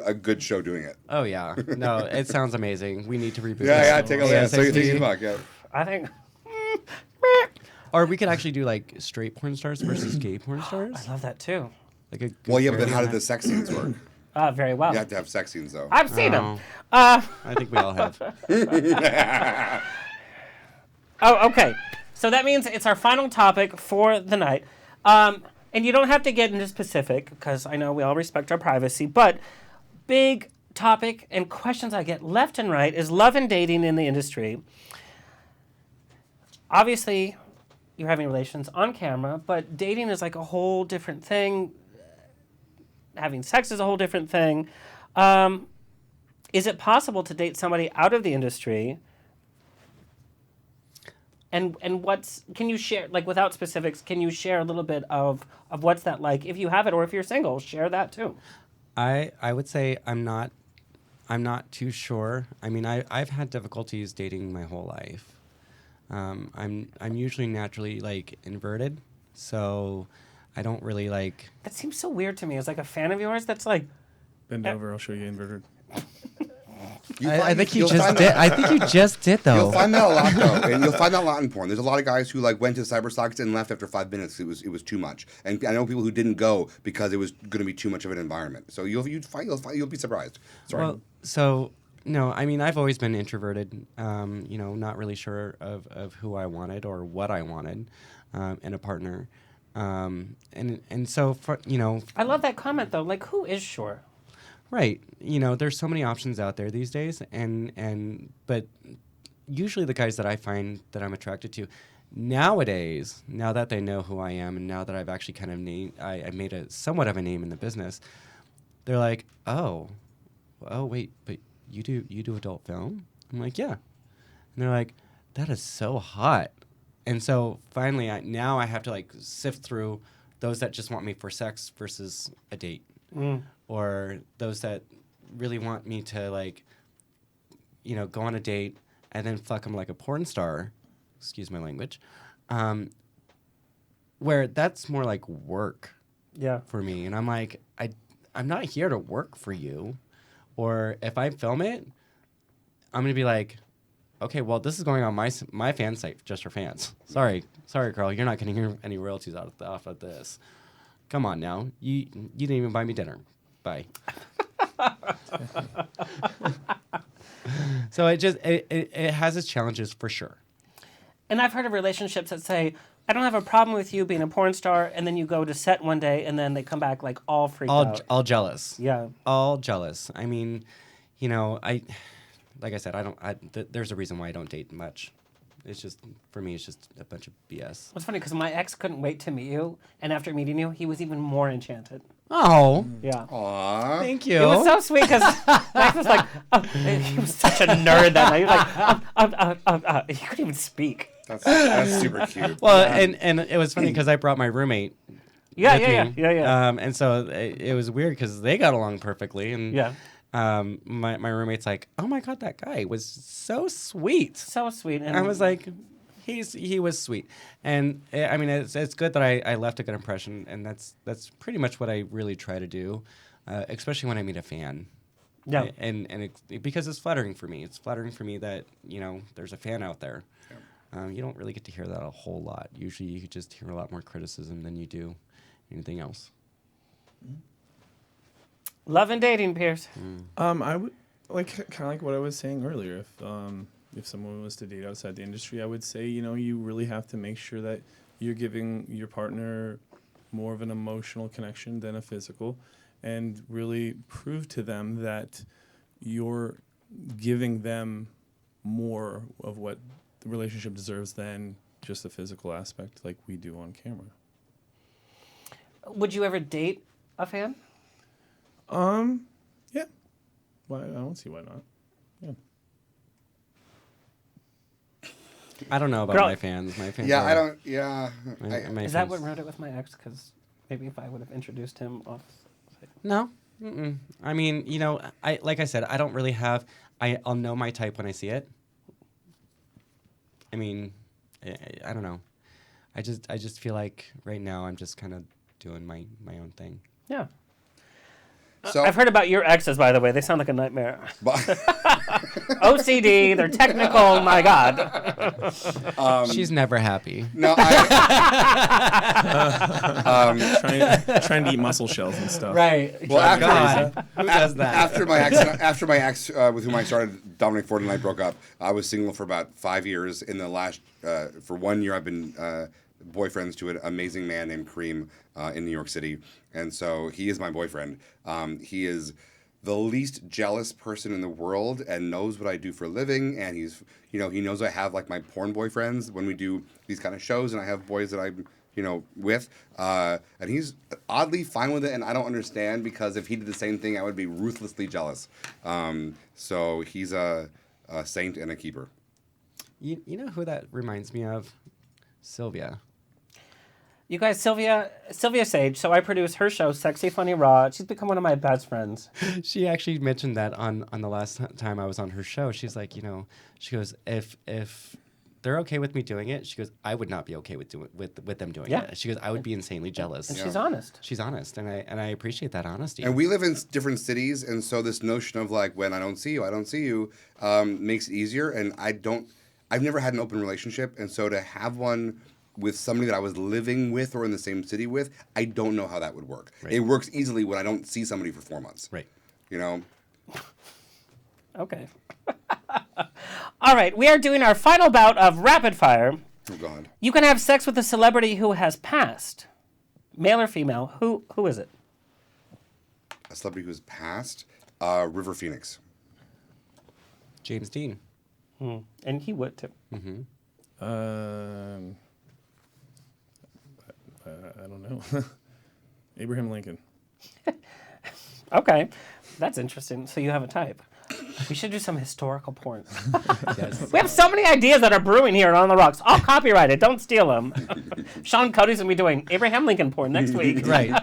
a good show doing it. Oh yeah, no, it sounds amazing. We need to reboot. Yeah, this. take a look. So you think ASAP. fuck? Yeah. I think. Or we could actually do like straight porn stars versus gay porn I stars. love that too. Like a good Well, yeah, but then parody how on did the that. sex scenes work? Very well. You have to have sex scenes though. I've seen them. I think we all have. Oh, okay. So that means it's our final topic for the night. And you don't have to get into specific because I know we all respect our privacy, but big topic and questions I get left and right is love and dating in the industry. Obviously, you're having relations on camera, but dating is like a whole different thing. Having sex is a whole different thing. Is it possible to date somebody out of the industry? And can you share, like without specifics, can you share a little bit of what's that like? If you have it or if you're single, share that too. I would say I'm not too sure. I mean, I've had difficulties dating my whole life. I'm usually naturally like inverted, so I don't really like. That seems so weird to me. As like a fan of yours, that's like, Bend over, I'll show you inverted. I think you just did. I think you just did though. You'll find that a lot though, and you'll find that a lot in porn. There's a lot of guys who like went to cybersockets and left after 5 minutes. It was too much, and I know people who didn't go because it was going to be too much of an environment. So you'll be surprised. Sorry. Well, so no, I mean I've always been introverted. You know, not really sure of who I wanted or what I wanted in a partner, and so for, you know. I love that comment though. Like, who is sure? Right. You know, there's so many options out there these days, but usually the guys that I find that I'm attracted to nowadays, now that they know who I am and now that I've actually kind of I made a somewhat of a name in the business, they're like, oh wait, but you do adult film? I'm like, yeah. And they're like, that is so hot. And so finally, now I have to like sift through those that just want me for sex versus a date. Or those that really want me to, like, you know, go on a date and then fuck them like a porn star, excuse my language, where that's more like work for me. And I'm like, I'm not here to work for you. Or if I film it, I'm going to be like, okay, well, this is going on my fan site, JustForFans. Sorry, Carl, you're not getting any royalties off of this. Come on now. You didn't even buy me dinner. Bye. So it has its challenges for sure. And I've heard of relationships that say, I don't have a problem with you being a porn star, and then you go to set one day, and then they come back like all freaked out. All jealous. Yeah. All jealous. I mean, you know, like I said, there's a reason why I don't date much. It's just, for me, it's just a bunch of BS. It's funny because my ex couldn't wait to meet you, and after meeting you, he was even more enchanted. Oh. Yeah. Aww. Thank you. It was so sweet because Max was like, he was such a nerd that night. He was like, he couldn't even speak. That's super cute. Well, and it was funny because I brought my roommate. Yeah. And so it was weird because they got along perfectly, and Yeah. My roommate's like, oh my god, that guy was so sweet. So sweet. And I was like, he was sweet, and I mean it's good that I left a good impression, and that's pretty much what I really try to do, especially when I meet a fan. Yeah. And because it's flattering for me. It's flattering for me that, you know, there's a fan out there. Yeah. You don't really get to hear that a whole lot. Usually you just hear a lot more criticism than you do anything else. Love and dating, Pierce. I would like kind of like what I was saying earlier. If someone was to date outside the industry, I would say, you know, you really have to make sure that you're giving your partner more of an emotional connection than a physical, and really prove to them that you're giving them more of what the relationship deserves than just a physical aspect like we do on camera. Would you ever date a fan? Yeah. Why? I don't see why not. Yeah. I don't know about Girl- my fans. My fans. Yeah, are, I don't. Yeah, My Is that fans- what wrote it with my ex? Because maybe if I would have introduced him off. No. Mm-mm. I mean, like I said, I don't really have. I'll know my type when I see it. I mean, I don't know. I just feel like right now I'm just kind of doing my own thing. Yeah. so I've heard about your exes, by the way. They sound like a nightmare. but- OCD, they're technical, my God. She's never happy. no, Trying to eat mussel shells and stuff. Right. Well, after- God, who does that? after my ex with whom I started, Dominic Ford and I broke up. I was single for about 5 years. In the last for 1 year, I've been boyfriends to an amazing man named Kareem in New York City, and so he is my boyfriend. He is the least jealous person in the world and knows what I do for a living, and he knows I have like my porn boyfriends when we do these kind of shows, and I have boys that I'm with, and he's oddly fine with it, and I don't understand, because if he did the same thing, I would be ruthlessly jealous. So he's a saint and a keeper. You know who that reminds me of? Sylvia. You guys, Sylvia Sage. So I produce her show, Sexy Funny Raw. She's become one of my best friends. She actually mentioned that on the last time I was on her show. She's like, she goes, if they're okay with me doing it, she goes, I would not be okay with them doing Yeah. it. She goes, I would be insanely jealous. And she's honest. She's honest, and I appreciate that honesty. And we live in different cities, and so this notion of like, when I don't see you, makes it easier. And I've never had an open relationship, and so to have one with somebody that I was living with or in the same city with, I don't know how that would work. Right. It works easily when I don't see somebody for 4 months. Right. Okay. All right, we are doing our final bout of rapid fire. Oh God. You can have sex with a celebrity who has passed, male or female. Who is it? A celebrity who's passed, River Phoenix. James Dean. And he would too. I don't know. Abraham Lincoln. Okay, that's interesting. So you have a type. We should do some historical porn. Yes. We have so many ideas that are brewing here on the rocks. All copyrighted. Don't steal them. Sean Cody's gonna be doing Abraham Lincoln porn next week. Right.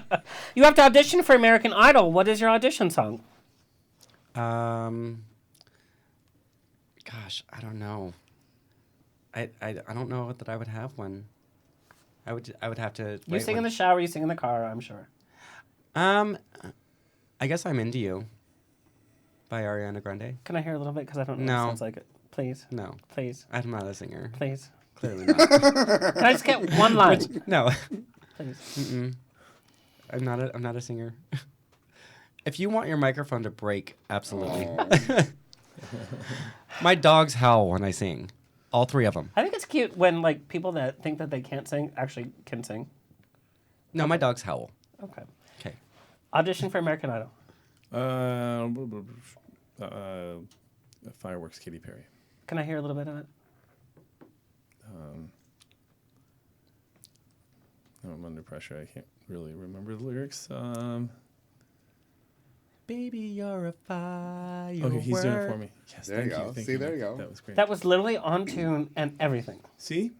You have to audition for American Idol. What is your audition song? Gosh, I don't know. I don't know that I would have one. I would have to. You write sing in one. the shower. You sing in the car. I'm sure. I guess I'm Into You by Ariana Grande. Can I hear a little bit? Because I don't know. No. What it sounds like it. Please. No, Please. I'm not a singer. Please. Clearly not. Can I just get one line? No, Please. I'm not a singer. If you want your microphone to break, absolutely. My dogs howl when I sing. All three of them. I think it's cute when like people that think that they can't sing actually can sing. No, my dogs howl. Okay. Okay. Audition for American Idol. Fireworks, Katy Perry. Can I hear a little bit of it? I'm under pressure. I can't really remember the lyrics. Baby, you're a firework. Okay, he's doing it for me. Yes, There you thank go. Thank See, there Nick. you go. That was great. That was literally on tune and everything. See,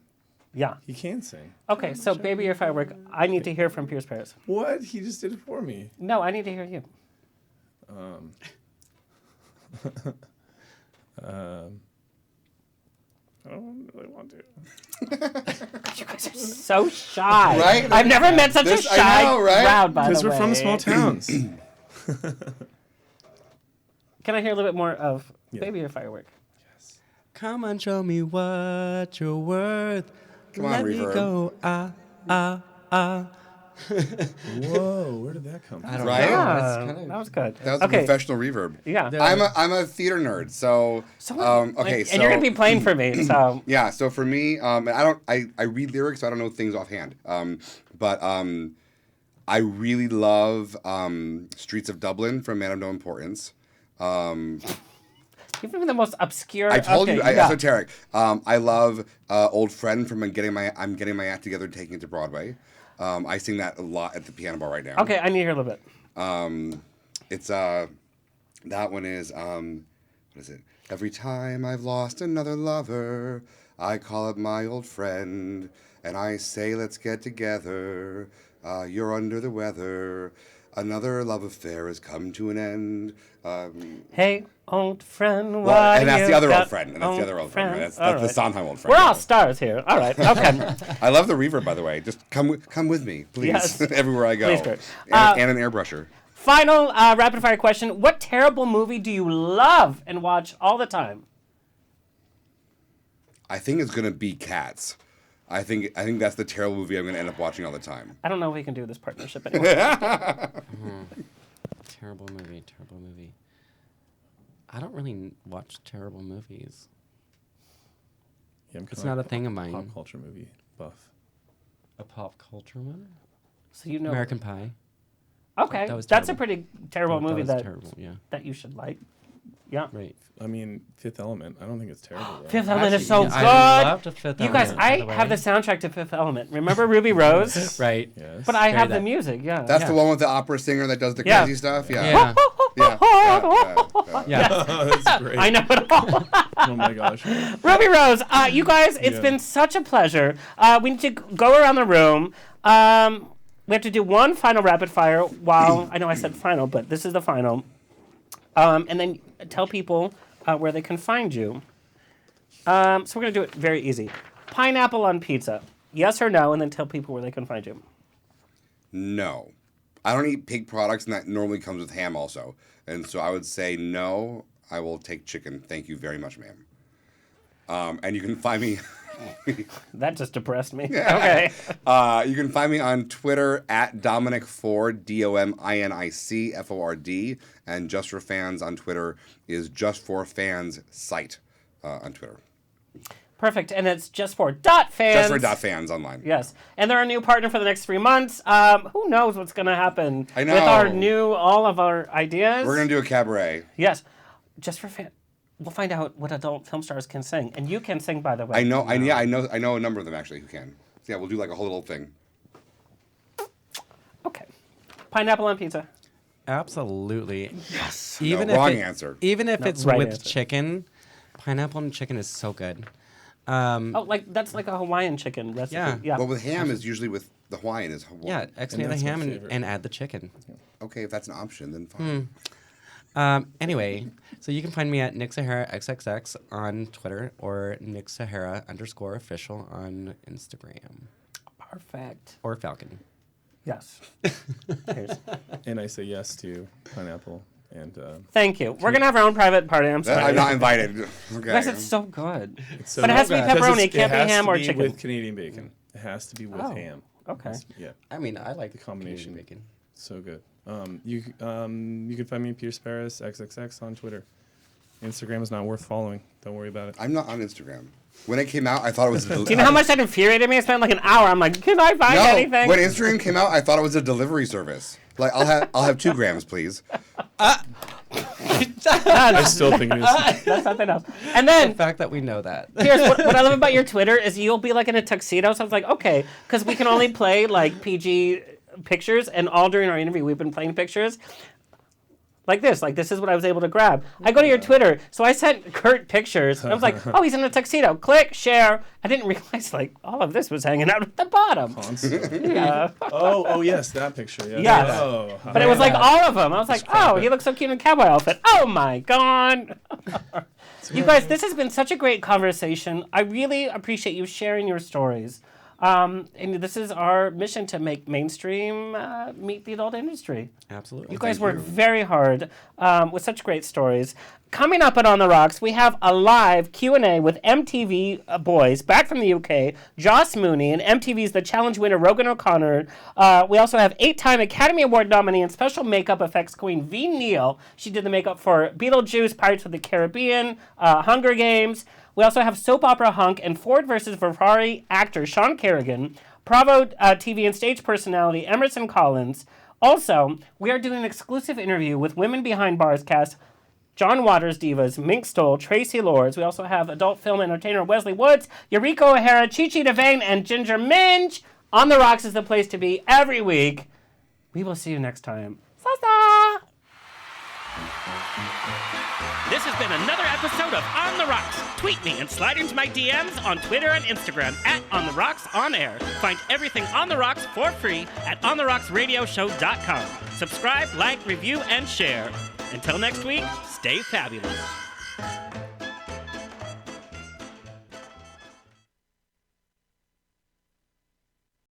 Yeah. he can sing. Okay, so Baby Your Firework, I need to hear from Pierce Paris. What? He just did it for me. No, I need to hear you. I don't really want to. You guys are so shy. Right? I've never met such This- a I shy know, right? crowd, by the way. Because we're from small towns. Can I hear a little bit more of Yeah. Baby Your Firework? Come on, show me what you're worth. Come on, Let me Reverb. go. Whoa, where did that come from? I don't Right? know. Yeah, It's kinda- that was good. That was okay. a professional reverb. Yeah. I'm a theater nerd, so okay. and you're gonna be playing for me, so Yeah, so for me, and I read lyrics, so I don't know things offhand. But I really love Streets of Dublin from Man of No Importance. you've been the most obscure. I told okay, you, yeah. esoteric. I love Old Friend from I'm getting my act together, taking it to Broadway. I sing that a lot at the piano bar right now. Okay, I need to hear a little bit. It's that one is what is it? Every time I've lost another lover, I call up my old friend, and I say, let's get together. You're under the weather. Another love affair has come to an end. Hey, old friend, Well, why and that's you the other got old friend. And that's the other old friend. Right? That's All the right. Sondheim old friend. We're all stars here. All right. Okay. I love the reverb, by the way. Just come with me, please, Yes. everywhere I go. Please, Kurt. And an airbrusher. Final rapid fire question. What terrible movie do you love and watch all the time? I think it's gonna be Cats. I think that's the terrible movie I'm gonna end up watching all the time. I don't know if we can do this partnership anymore. Terrible movie. I don't really watch terrible movies. Yeah, I'm It's kinda not like a thing of mine. Pop culture movie buff. A pop culture one? So you know. American Pie. Okay. That was That's a terrible. pretty terrible movie was that terrible, yeah. that you should like. Yeah. Right. I mean, Fifth Element. I don't think it's terrible. Though. Fifth Element is Actually, so yeah, good. I loved Fifth You guys, Element, by I the way. have the soundtrack to Fifth Element. Remember Ruby Rose? Right. Yes. But I have the that. music, yeah. That's the one with the opera singer that does the Yeah. crazy stuff. Yeah. Yeah. Yeah. That's great. I know it all. Oh my gosh. Ruby Rose, you guys, it's Yeah. been such a pleasure. We need to go around the room. We have to do one final rapid fire while, I know I said final, but this is the final. And then tell people where they can find you. So we're going to do it very easy. Pineapple on pizza. Yes or no, and then tell people where they can find you. No. I don't eat pig products, and that normally comes with ham also. And so I would say no, I will take chicken. Thank you very much, ma'am. And you can find me... That just depressed me. Okay. You can find me on Twitter at Dominic Ford, Dominic Ford, and JustForFans on Twitter is JustForFans site on Twitter. Perfect. And it's JustFor.Fans. JustFor.Fans online. Yes. And they're a new partner for the next 3 months. Who knows what's going to happen I know. with all of our ideas. We're going to do a cabaret. Yes. Just for fans. We'll find out what adult film stars can sing. And you can sing, by the way. I know a number of them actually who can. So yeah, we'll do like a whole little thing. Okay. Pineapple on pizza. Absolutely. Yes. Even No, if wrong it- answer. Even if No, it's right with answer. chicken, pineapple and chicken is so good. Oh, that's like a Hawaiian chicken recipe. Yeah. Well, with ham is usually with the Hawaiian is Hawaiian. Yeah, And extend the that's my ham favorite. and add the chicken. Okay, if that's an option, then fine. Anyway, so you can find me at Nic Sahara XXX on Twitter or Nic Sahara _official on Instagram Perfect. or Falcon. Yes. Here's. And I say yes to pineapple and. Thank you. We're going to have our own private party. I'm sorry. I'm not invited. Okay. Guys, it's so good. It's so But it has to be good. Because pepperoni. It can't be has ham to or be chicken. with Canadian bacon. It has to be with Oh, ham. okay. Yeah, I mean, I like the combination. Canadian bacon. So good. You can find me Pierce Paris XXX on Twitter. Instagram is not worth following. Don't worry about it. I'm not on Instagram. When it came out, I thought it was. Do you know how much that infuriated me? I spent like an hour. I'm like, can I find anything? When Instagram came out, I thought it was a delivery service. Like I'll have 2 grams, please. I still think it is. That's something else. And then The fact that we know that. here's what I love about your Twitter is you'll be like in a tuxedo. So I was like, okay, because we can only play like PG pictures, and all during our interview we've been playing pictures like this. Like this is what I was able to grab. I go to your Twitter, so I sent Kurt pictures. And I was like, oh, he's in a tuxedo. Click, share. I didn't realize like all of this was hanging out at the bottom. Constantly. Yeah. Oh yes, that picture. Yeah. Yeah. Oh, But it was like all of them. I was like, oh, he looks so cute in a cowboy outfit. Oh my God. You guys, this has been such a great conversation. I really appreciate you sharing your stories. And this is our mission to make mainstream meet the adult industry. Absolutely. You guys Thank work you. very hard with such great stories. Coming up at On the Rocks, we have a live Q&A with MTV boys back from the UK, Joss Mooney, and MTV's The Challenge winner, Rogan O'Connor. We also have 8-time Academy Award nominee and special makeup effects queen V. Neal. She did the makeup for Beetlejuice, Pirates of the Caribbean, Hunger Games. We also have soap opera hunk and Ford versus Ferrari actor Sean Kerrigan, Bravo TV and stage personality Emerson Collins. Also, we are doing an exclusive interview with Women Behind Bars cast John Waters divas, Mink Stoll, Tracy Lords. We also have adult film entertainer Wesley Woods, Eureka O'Hara, Chi-Chi DeVane, and Ginger Minge. On the Rocks is the place to be every week. We will see you next time. Sa-sa! This has been another episode of On the Rocks. Tweet me and slide into my DMs on Twitter and Instagram at On the Rocks On Air. Find everything On the Rocks for free at OnTheRocksRadioshow.com. Subscribe, like, review, and share. Until next week, stay fabulous.